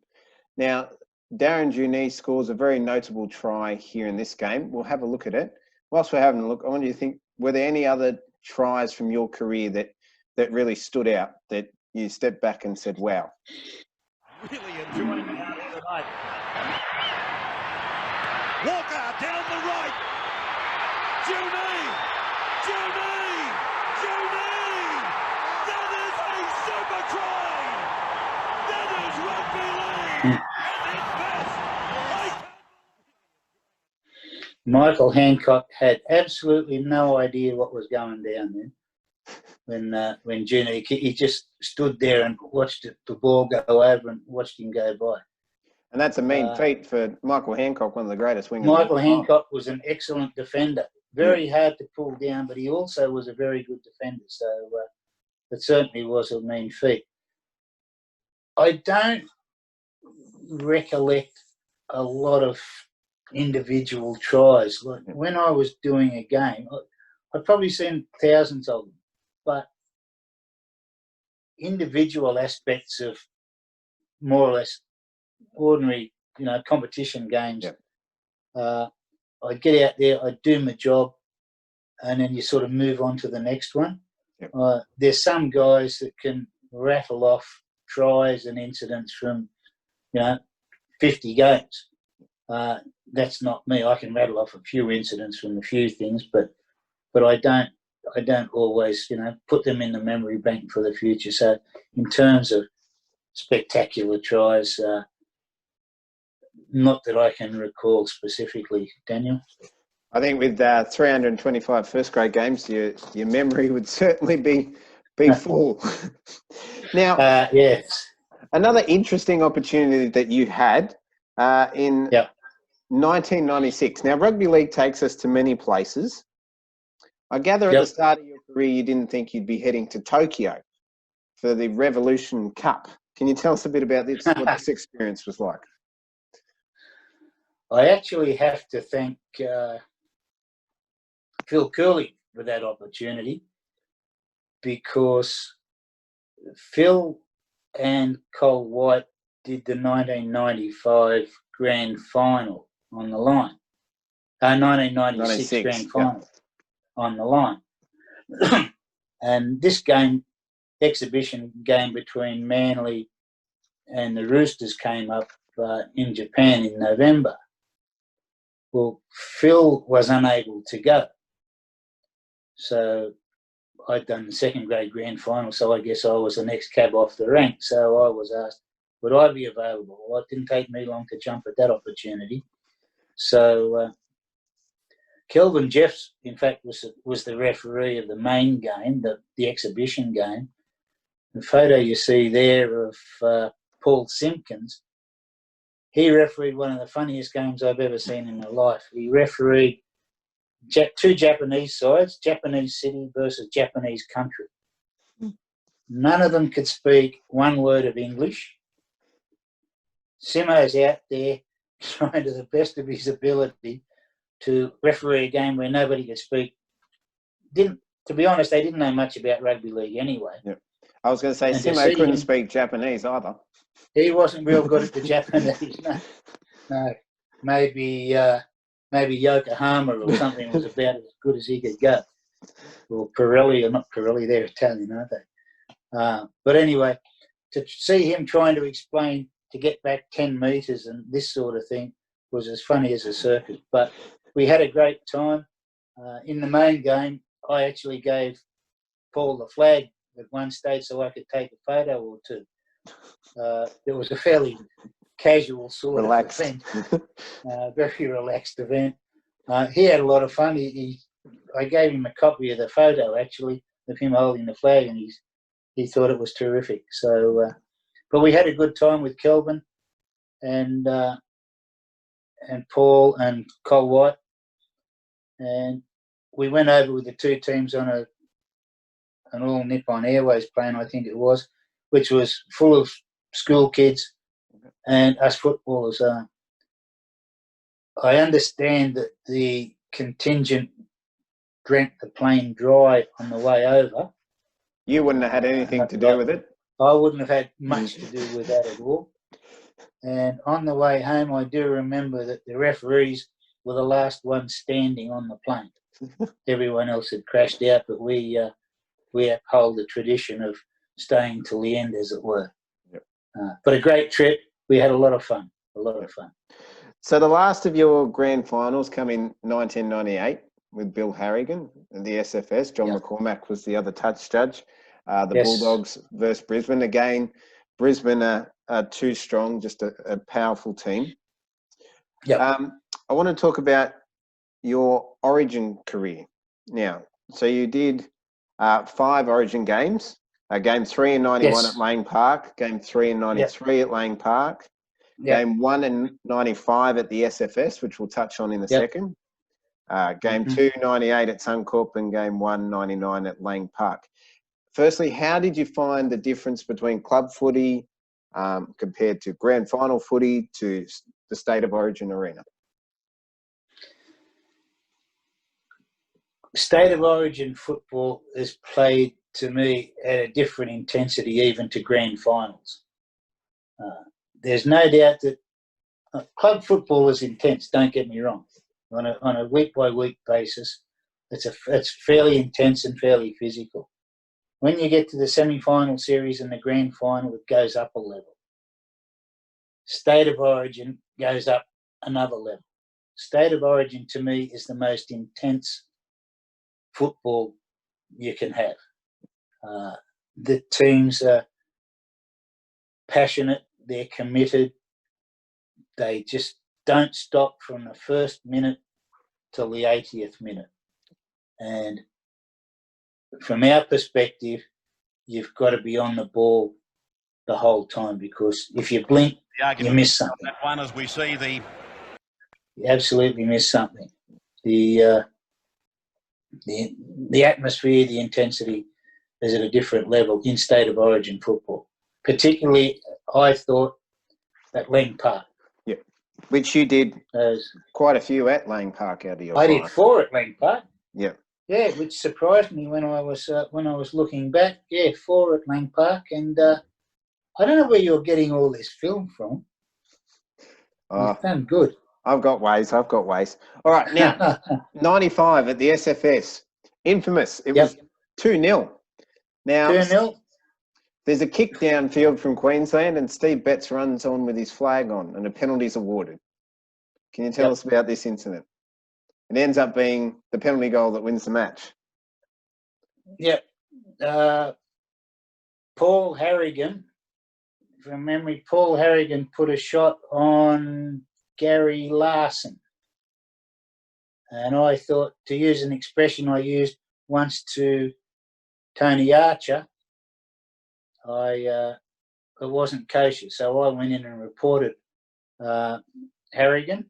Now, Darren Junee scores a very notable try here in this game. We'll have a look at it. Whilst we're having a look, I want you to think, were there any other tries from your career that really stood out, that you stepped back and said, wow? Really enjoying it out here tonight. Walker down the right. Junee! That is a super try! That is rugby league at its best! Michael Hancock had absolutely no idea what was going down there when Junee, he just stood there and watched the ball go over and watched him go by. And that's a mean feat for Michael Hancock, one of the greatest wingers. Michael Hancock was an excellent defender. Very hard to pull down, but he also was a very good defender. So it certainly was a mean feat. I don't recollect a lot of individual tries. Like when I was doing a game, I've probably seen thousands of them, but individual aspects of more or less ordinary, competition games. Yep. I'd get out there, I'd do my job, and then you sort of move on to the next one. Yep. There's some guys that can rattle off tries and incidents from, 50 games. That's not me. I can rattle off a few incidents from a few things, but I don't always, put them in the memory bank for the future. So in terms of spectacular tries, not that I can recall specifically. Daniel? I think with 325 first grade games, your memory would certainly be full. Now, yes. Another interesting opportunity that you had in 1996. Now, rugby league takes us to many places. I gather at the start of your career, you didn't think you'd be heading to Tokyo for the Revolution Cup. Can you tell us a bit about this, what this experience was like? I actually have to thank Phil Curley for that opportunity, because Phil and Cole White did the 1995 grand final on the line. 1996 grand final on the line. And this game, exhibition game between Manly and the Roosters, came up in Japan in November. Well, Phil was unable to go. So I'd done the second grade grand final, so I guess I was the next cab off the rank. So I was asked, would I be available? Well, it didn't take me long to jump at that opportunity. So Kelvin Jeffs, in fact, was the referee of the main game, the exhibition game. The photo you see there of Paul Simpkins, he refereed one of the funniest games I've ever seen in my life. He refereed two Japanese sides, Japanese city versus Japanese country. None of them could speak one word of English. Simo's out there trying to the best of his ability to referee a game where nobody could speak. To be honest, they didn't know much about rugby league anyway. Yep. I was going to say, Simo couldn't speak Japanese either. He wasn't real good at the Japanese. No. Maybe Yokohama or something was about as good as he could go. Or Pirelli, or not Pirelli, they're Italian, aren't they? But anyway, to see him trying to explain to get back 10 metres and this sort of thing was as funny as a circus. But we had a great time. In the main game, I actually gave Paul the flag at one stage so I could take a photo or two. It was a fairly casual sort of event, very relaxed event. He had a lot of fun. He I gave him a copy of the photo actually of him holding the flag, and he thought it was terrific. So, but we had a good time with Kelvin and Paul and Cole White, and we went over with the two teams on an all Nippon Airways plane, I think it was, which was full of school kids and us footballers. I understand that the contingent drank the plane dry on the way over. You wouldn't have had anything to do with it? I wouldn't have had much to do with that at all. And on the way home, I do remember that the referees were the last ones standing on the plane. Everyone else had crashed out, but we uphold the tradition of staying till the end, as it were. Yep. But a great trip. We had a lot of fun. So the last of your grand finals come in 1998 with Bill Harrigan and the SFS. John McCormack was the other touch judge. The Bulldogs versus Brisbane. Again, Brisbane are too strong, just a powerful team. Yeah. I want to talk about your Origin career now. So you did 5 Origin games. Game 3 in 91 at Lane Park. Game 3 in 93 at Lane Park. Game 1 in 95 at the SFS, which we'll touch on in a second. Game 2, 98 at Suncorp, and Game 1, 99 at Lane Park. Firstly, how did you find the difference between club footy compared to grand final footy to the State of Origin arena? State of Origin football is played, to me, at a different intensity even to grand finals. There's no doubt that club football is intense, don't get me wrong. On a week-by-week basis, it's fairly intense and fairly physical. When you get to the semi-final series and the grand final, it goes up a level. State of Origin goes up another level. State of Origin, to me, is the most intense football you can have. The teams are passionate, they're committed, they just don't stop from the first minute till the 80th minute. And from our perspective, you've got to be on the ball the whole time, because if you blink, you miss something. That one, as we see You absolutely miss something. The atmosphere, the intensity is at a different level in State of Origin football. Particularly, I thought, at Lane Park. Yeah, which you did quite a few at Lane Park out of your I 5. did 4 at Lane Park. Yeah. Yeah, which surprised me when I was looking back. Yeah, 4 at Lane Park, and I don't know where you're getting all this film from. You've done good. I've got ways. All right, now, 95 at the SFS. Infamous. It was 2-0. Now, 2-0. There's a kick downfield from Queensland and Steve Betts runs on with his flag on and a penalty's awarded. Can you tell us about this incident? It ends up being the penalty goal that wins the match. Yep. Paul Harrigan, from memory, Paul Harrigan put a shot on Gary Larson. And I thought, to use an expression I used once to Tony Archer, it wasn't kosher. So I went in and reported Harrigan,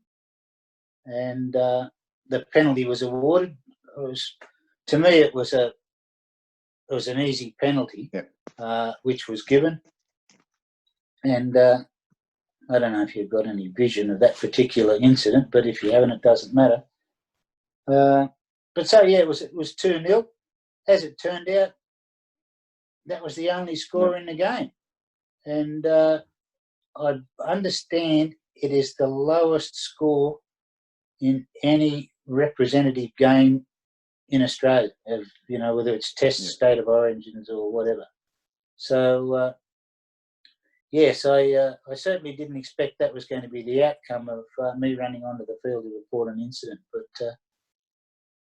and the penalty was awarded. To me, it was an easy penalty, which was given. And I don't know if you've got any vision of that particular incident, but if you haven't, it doesn't matter. But so it was 2-0. As it turned out, that was the only score in the game, and I understand it is the lowest score in any representative game in Australia, whether it's Test, State of Origins or whatever. So yes, I certainly didn't expect that was going to be the outcome of me running onto the field to report an incident, but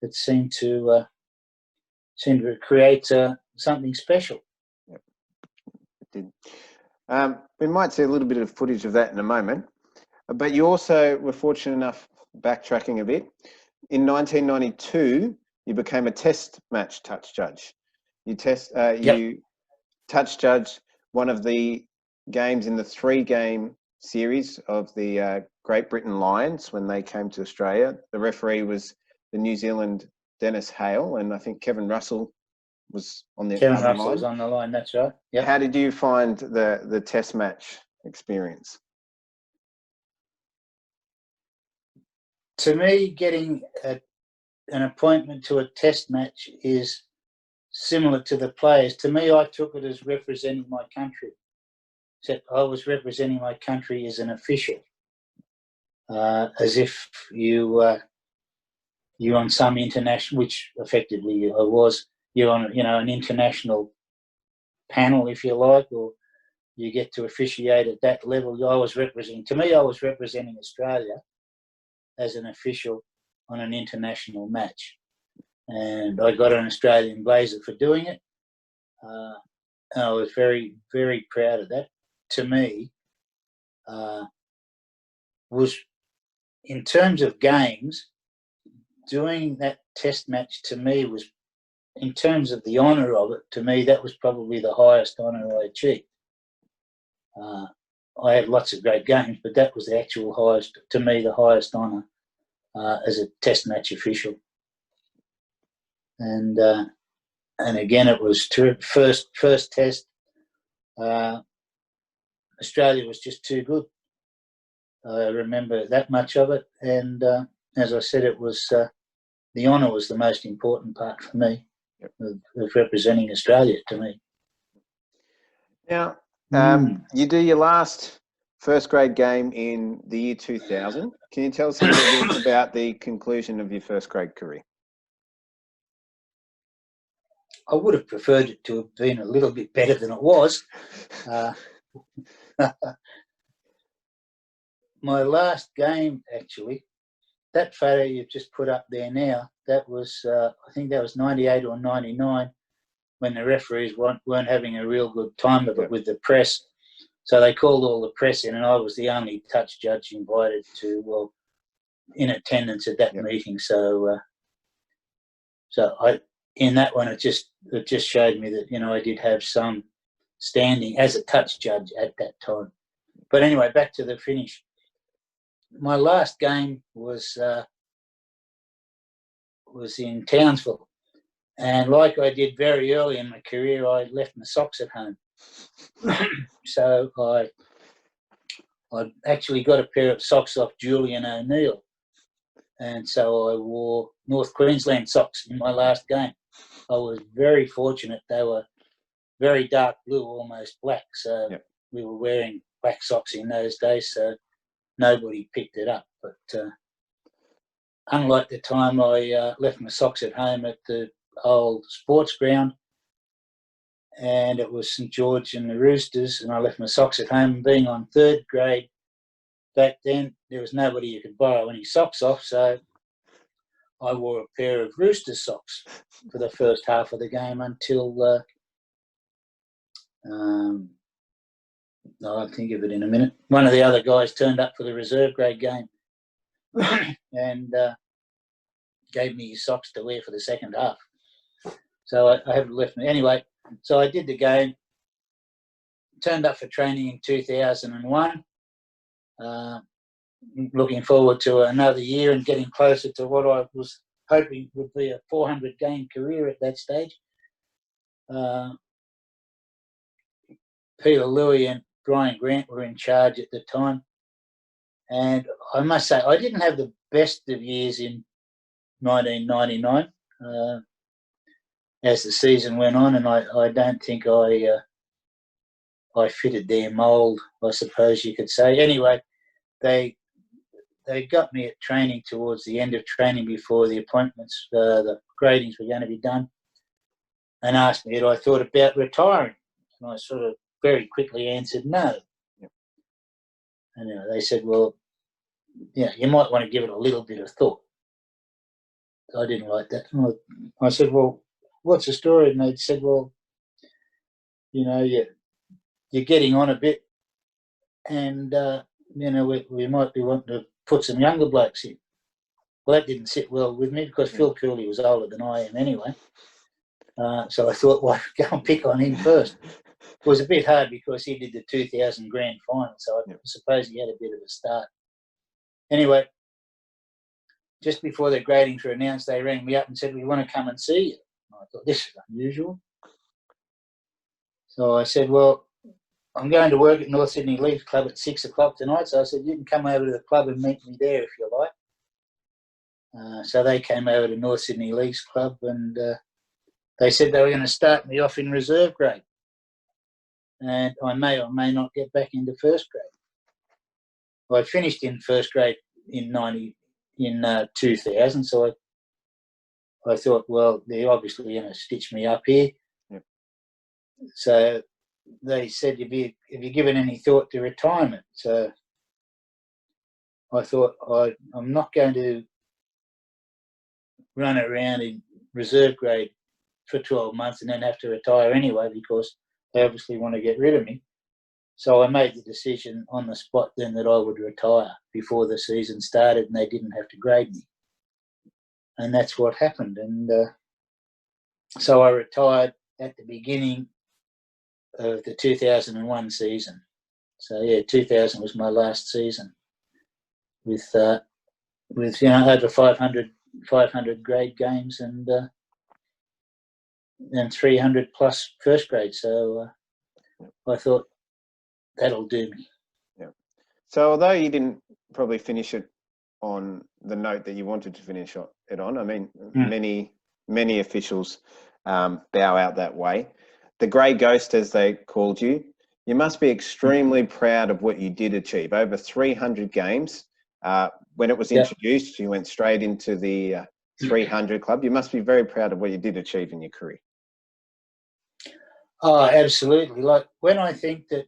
it seemed to create something special. Yep. It did. We might see a little bit of footage of that in a moment, but you also were fortunate enough, backtracking a bit, in 1992, you became a test match touch judge. You Yep. you touch judge one of the games in the 3-game series of the Great Britain Lions when they came to Australia. The referee was the New Zealand Dennis Hale, and I think Kevin Russell was on the Kevin other Russell line. was on the line. That's right. Yep. How did you find the test match experience? To me, getting an appointment to a test match is similar to the players. To me, I took it as representing my country. Except I was representing my country as an official, as if you on some international, which effectively I was. You're on, an international panel, if you like, or you get to officiate at that level. I was representing. To me, I was representing Australia as an official on an international match, and I got an Australian blazer for doing it. And I was very, very proud of that. To me, was in terms of games, doing that test match to me was, in terms of the honour of it, to me that was probably the highest honour I achieved. I had lots of great games, but that was the actual highest, to me, the highest honour as a test match official. And again, it was first test. Australia was just too good. I remember that much of it, and as I said, it was the honour was the most important part for me, of representing Australia to me. Now, you do your last first grade game in the year 2000. Can you tell us a little bit about the conclusion of your first grade career? I would have preferred it to have been a little bit better than it was. My last game, actually, that photo you've just put up there now, that was, I think that was 98 or 99, when the referees weren't having a real good time of it with the press. So they called all the press in, and I was the only touch judge invited to, in attendance at that meeting. So, in that one, it just showed me that, I did have some standing as a touch judge at that time. But anyway, back to the finish. My last game was in Townsville, and like I did very early in my career, I left my socks at home. So I actually got a pair of socks off Julian O'Neill, and so I wore North Queensland socks in my last game. I was very fortunate. They were very dark blue, almost black, so we were wearing black socks in those days, so nobody picked it up. But unlike the time I left my socks at home at the old sports ground, and it was St George and the Roosters, and I left my socks at home, and being on third grade back then, there was nobody you could borrow any socks off, so I wore a pair of Rooster socks for the first half of the game until I'll think of it in a minute. One of the other guys turned up for the reserve grade game and gave me his socks to wear for the second half. So I haven't left me. Anyway, so I did the game, turned up for training in 2001, looking forward to another year and getting closer to what I was hoping would be a 400-game career at that stage. Peter Louis and Brian Grant were in charge at the time. And I must say, I didn't have the best of years in 1999 as the season went on, and I don't think I fitted their mould, I suppose you could say. Anyway, they got me at training towards the end of training before the appointments, the gradings were going to be done, and asked me if I thought about retiring. And I sort of very quickly answered no. And they said, well, you might want to give it a little bit of thought. I didn't like that. And I said, well, what's the story? And they said, well, you're getting on a bit, and we might be wanting to put some younger blokes in. Well, that didn't sit well with me because Phil Cooley was older than I am anyway. So I thought, well, go and pick on him first. It was a bit hard because he did the 2000 grand final, so I suppose he had a bit of a start. Anyway, just before the gradings were announced, they rang me up and said, we want to come and see you. I thought, this is unusual. So I said, well, I'm going to work at North Sydney Leagues Club at 6 o'clock tonight. So I said, you can come over to the club and meet me there if you like. So they came over to North Sydney Leagues Club and they said they were going to start me off in reserve grade. And I may or may not get back into first grade. Well, I finished in first grade in 2000, so I thought, well, they're obviously going to stitch me up here. Yep. So they said, have you given any thought to retirement? So I thought, I'm not going to run around in reserve grade for 12 months and then have to retire anyway because they obviously want to get rid of me. So I made the decision on the spot then that I would retire before the season started and they didn't have to grade me. And that's what happened. And so I retired at the beginning of the 2001 season. So, yeah, 2000 was my last season with over 500 grade games and 300 plus first grade. So I thought, that'll do me. Yeah. So although you didn't probably finish it on the note that you wanted to finish it on, I mean, many officials bow out that way. The grey ghost, as they called you, you must be extremely proud of what you did achieve. Over 300 games. When it was introduced, you went straight into the 300 club. You must be very proud of what you did achieve in your career. Oh, absolutely. Like when I think that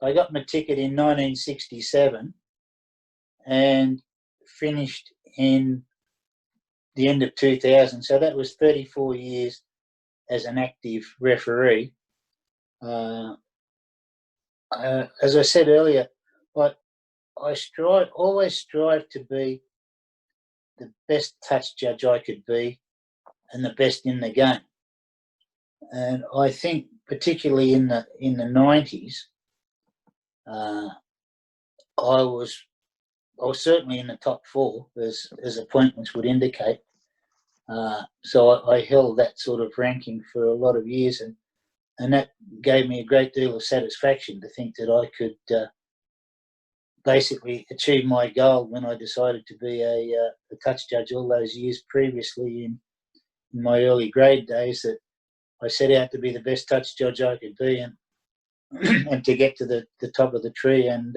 I got my ticket in 1967 and finished in the end of 2000. So that was 34 years as an active referee. As I said earlier, I always strive to be the best touch judge I could be and the best in the game. And I think particularly in the 90s, I was certainly in the top four, as appointments would indicate. So I held that sort of ranking for a lot of years, and that gave me a great deal of satisfaction to think that I could basically achieve my goal when I decided to be a touch judge all those years previously in my early grade days, that I set out to be the best touch judge I could be and and to get to the top of the tree, and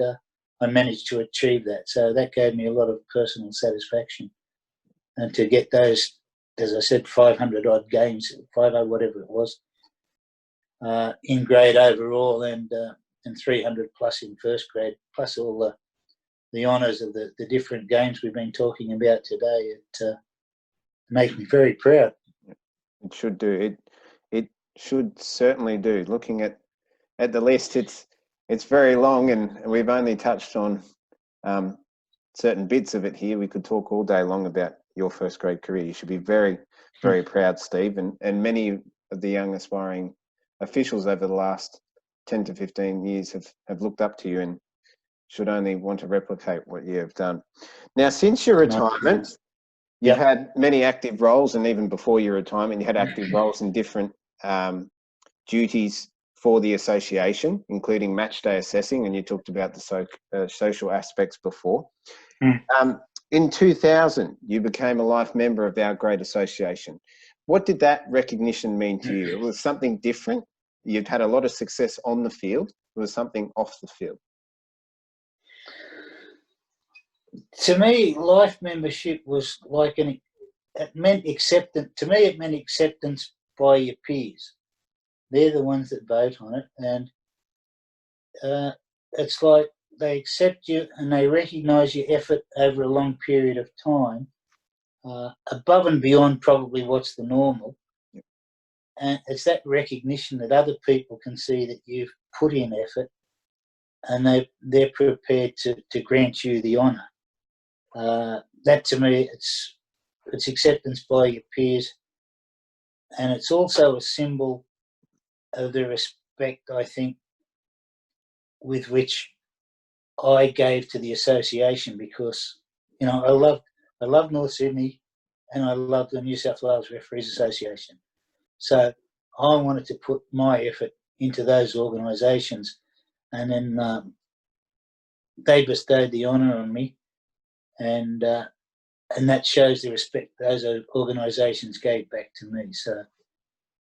I managed to achieve that. So that gave me a lot of personal satisfaction. And to get those, as I said, 500 odd games, 50 whatever it was, in grade overall, and 300 plus in first grade, plus all the honours of the different games we've been talking about today, it makes me very proud. It should do. It should certainly do. Looking at the list, it's very long, and we've only touched on certain bits of it here. We could talk all day long about your first grade career. You should be very, very proud, Steve, and many of the young aspiring officials over the last 10 to 15 years have looked up to you and should only want to replicate what you have done. Now, since your retirement, you've had many active roles, and even before your retirement, you had active roles in different duties for the association, including match day assessing, and you talked about the social aspects before. In 2000, you became a life member of our great association. What did that recognition mean to you? It was something different. You've had a lot of success on the field. It was something off the field. To me, life membership was like it meant acceptance. To me, it meant acceptance by your peers. They're the ones that vote on it, and it's like they accept you and they recognise your effort over a long period of time, above and beyond probably what's the normal. And it's that recognition that other people can see that you've put in effort, and they're prepared to grant you the honour. that to me, it's acceptance by your peers, and it's also a symbol of the respect, I think, with which I gave to the association, because I love North Sydney, and I love the New South Wales Referees Association. So I wanted to put my effort into those organisations, and then they bestowed the honour on me, and that shows the respect those organisations gave back to me. So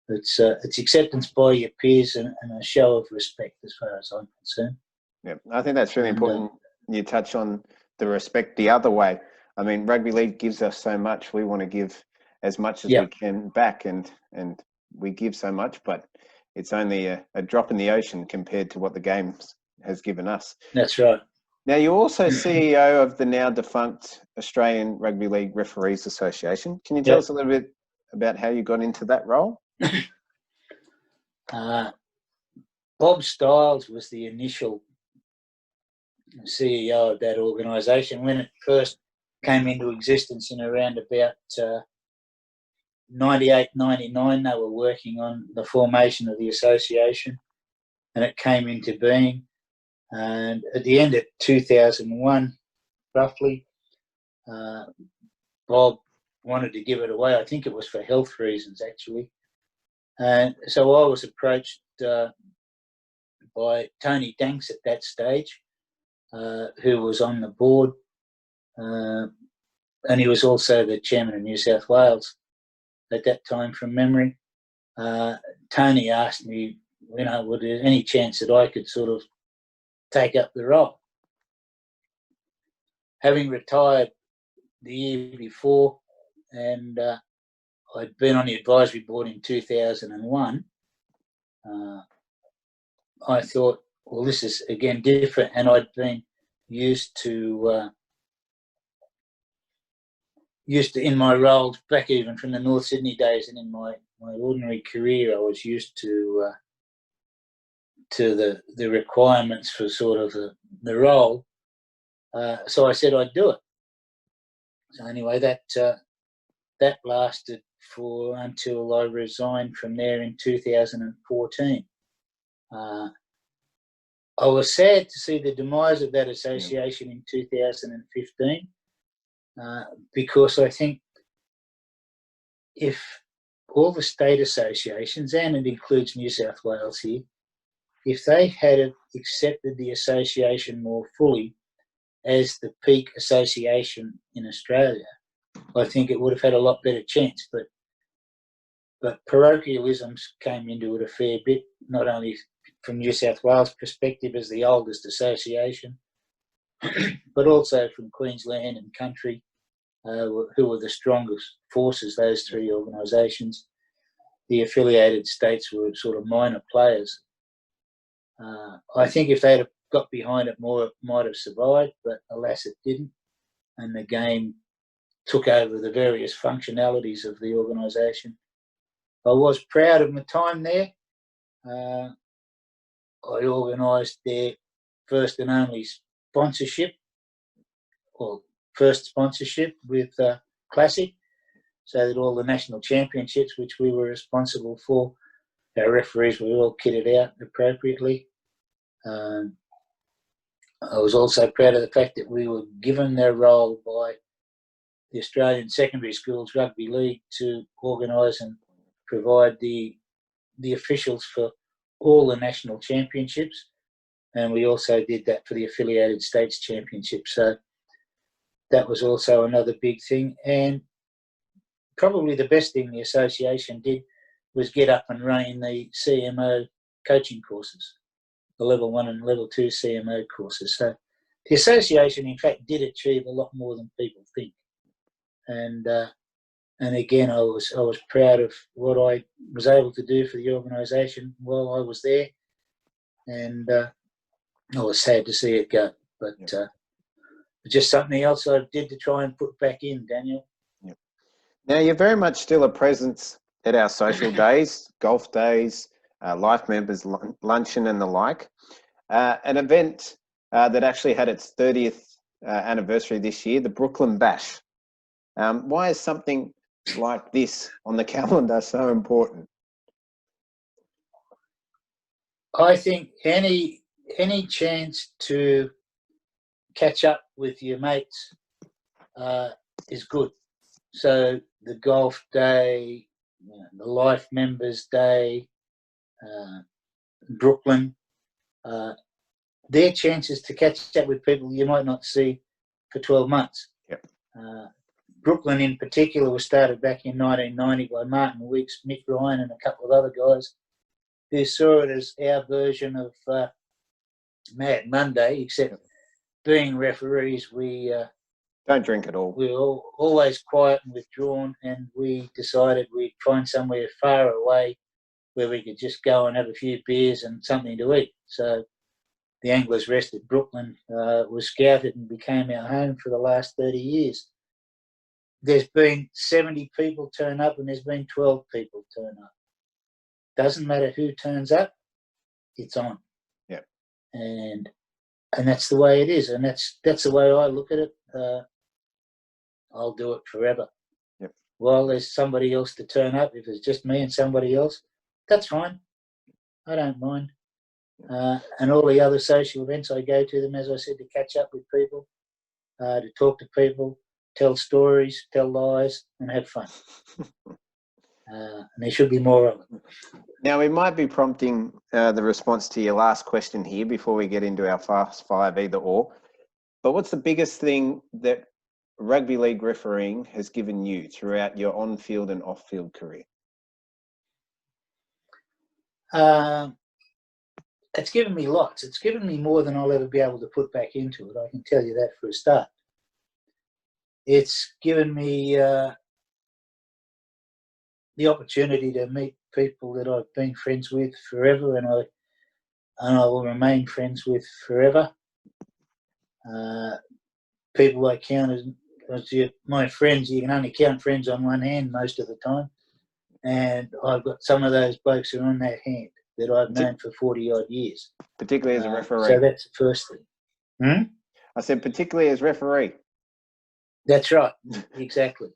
it's acceptance by your peers and a show of respect, as far as I'm concerned. Yeah, I think that's really important. You touch on the respect the other way. I mean, rugby league gives us so much. We want to give as much as we can back, and we give so much, but it's only a drop in the ocean compared to what the game has given us. That's right. Now, you're also CEO of the now defunct Australian Rugby League Referees Association. Can you tell us a little bit about how you got into that role? Bob Stiles was the initial CEO of that organisation when it first came into existence in around about 98, 99. They were working on the formation of the association, and it came into being. And at the end of 2001, roughly, Bob wanted to give it away. I think it was for health reasons, actually. And so I was approached by Tony Danks at that stage, who was on the board, and he was also the chairman of New South Wales at that time, from memory. Tony asked me, would there any chance that I could sort of take up the role? Having retired the year before, and I'd been on the advisory board in 2001, I thought, well, this is again different, and I'd been used to in my roles back even from the North Sydney days, and in my ordinary career, I was used to the requirements for sort of the role. So I said I'd do it. So anyway, that lasted until I resigned from there in 2014. I was sad to see the demise of that association in 2015, because I think if all the state associations, and it includes New South Wales here, if they had accepted the association more fully as the peak association in Australia, I think it would have had a lot better chance. But parochialisms came into it a fair bit, not only from New South Wales perspective as the oldest association, but also from Queensland and country, who were the strongest forces, those three organisations. The affiliated states were sort of minor players. I think if they'd have got behind it more, it might have survived, but alas, it didn't. And the game took over the various functionalities of the organisation. I was proud of my time there. I organised their first and only sponsorship, or first sponsorship with Classic, so that all the national championships, which we were responsible for, our referees were all kitted out appropriately. I was also proud of the fact that we were given their role by the Australian Secondary Schools Rugby League to organise and provide the officials for all the national championships, and we also did that for the affiliated states championships. So that was also another big thing. And probably the best thing the association did was get up and running the CMO coaching courses, the level 1 and level 2 CMO courses. So the association, in fact, did achieve a lot more than people think. And again, I was proud of what I was able to do for the organisation while I was there, and I was sad to see it go. But just something else I did to try and put back in, Daniel. Yep. Now, you're very much still a presence at our social days, golf days, Life Members Luncheon and the like. An event that actually had its 30th anniversary this year, the Brooklyn Bash. Why is something like this on the calendar so important? I think any chance to catch up with your mates is good. So the golf day, the Life Members Day, Brooklyn, they're chances to catch up with people you might not see for 12 months. Yep. Brooklyn in particular was started back in 1990 by Martin Weeks, Mick Ryan and a couple of other guys who saw it as our version of Mad Monday, except being referees, we don't drink at all. we were always quiet and withdrawn, and we decided we'd find somewhere far away where we could just go and have a few beers and something to eat. So the Anglers Rest at Brooklyn was scouted and became our home for the last 30 years. There's been 70 people turn up and there's been 12 people turn up. Doesn't matter who turns up, it's on. Yeah. And that's the way it is. And that's the way I look at it. I'll do it forever. Yep. While there's somebody else to turn up, if it's just me and somebody else, that's fine. I don't mind. And all the other social events, I go to them, as I said, to catch up with people, to talk to people, tell stories, tell lies, and have fun. And there should be more of it. Now, we might be prompting the response to your last question here before we get into our fast five, either or. But what's the biggest thing that rugby league refereeing has given you throughout your on-field and off-field career? It's given me lots. It's given me more than I'll ever be able to put back into it. I can tell you that for a start. It's given me the opportunity to meet people that I've been friends with forever, and I will remain friends with forever. People I count as my friends. You can only count friends on one hand most of the time, and I've got some of those blokes who are on that hand that I've known for 40-odd years. Particularly as a referee. So that's the first thing. I said particularly as referee. That's right, exactly.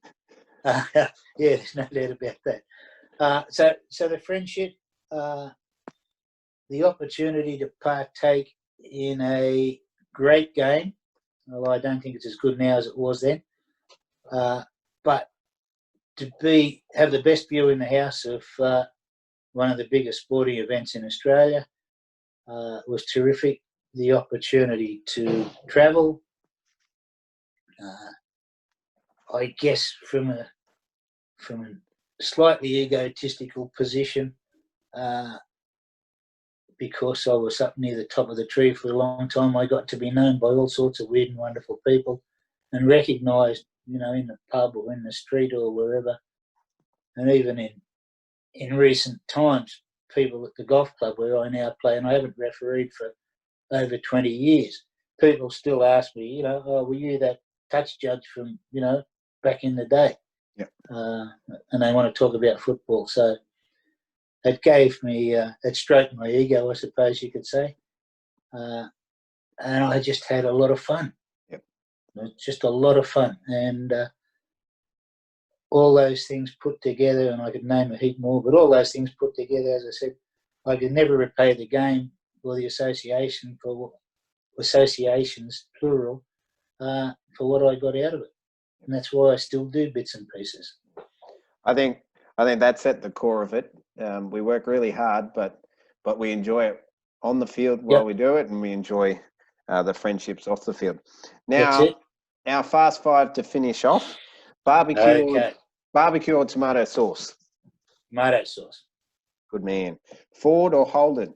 Yeah, there's no doubt about that. So the friendship, the opportunity to partake in a great game, although I don't think it's as good now as it was then, but to have the best view in the house of one of the biggest sporting events in Australia was terrific. The opportunity to travel, I guess from a slightly egotistical position, because I was up near the top of the tree for a long time, I got to be known by all sorts of weird and wonderful people and recognised, in the pub or in the street or wherever. And even in recent times, people at the golf club where I now play, and I haven't refereed for over 20 years, people still ask me, oh, were you that touch judge from, back in the day? Yeah. And they want to talk about football. So it gave me, it stroked my ego, I suppose you could say. And I just had a lot of fun. Yep. Just a lot of fun. And all those things put together, and I could name a heap more, but all those things put together, as I said, I could never repay the game or the association associations, plural, for what I got out of it. And that's why I still do bits and pieces. I think that's at the core of it. We work really hard, but we enjoy it on the field while we do it, and we enjoy the friendships off the field. Now, our fast five to finish off: barbecue or tomato sauce? Tomato sauce. Good man. Ford or Holden?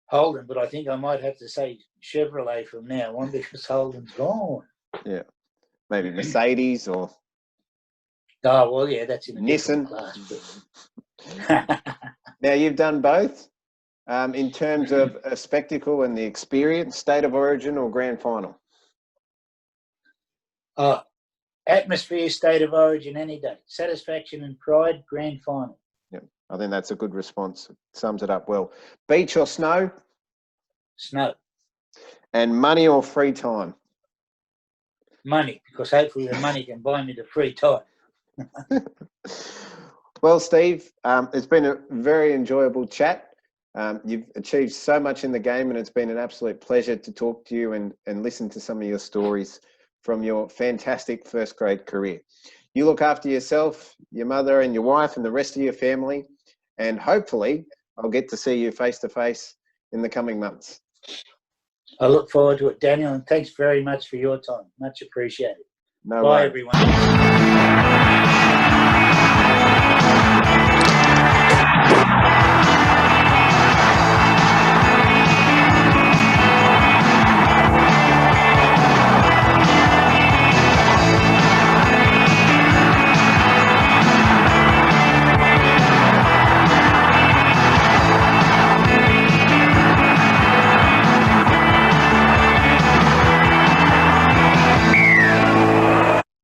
Holden, but I think I might have to say Chevrolet from now on because Holden's gone. Yeah, maybe Mercedes or. Oh well, yeah, that's in a Nissan class. Now you've done both. In terms of a spectacle and the experience, state of origin or grand final? Atmosphere, state of origin, any day. Satisfaction and pride, grand final. Yeah, I think that's a good response. It sums it up well. Beach or snow? Snow. And money or free time? money, because hopefully the money can buy me the free time. Well, Steve, it's been a very enjoyable chat. You've achieved so much in the game, and it's been an absolute pleasure to talk to you and listen to some of your stories from your fantastic first grade career. You look after yourself, your mother and your wife and the rest of your family, and hopefully I'll get to see you face to face in the coming months. I look forward to it, Daniel, and thanks very much for your time. Much appreciated. No Bye, worries. everyone.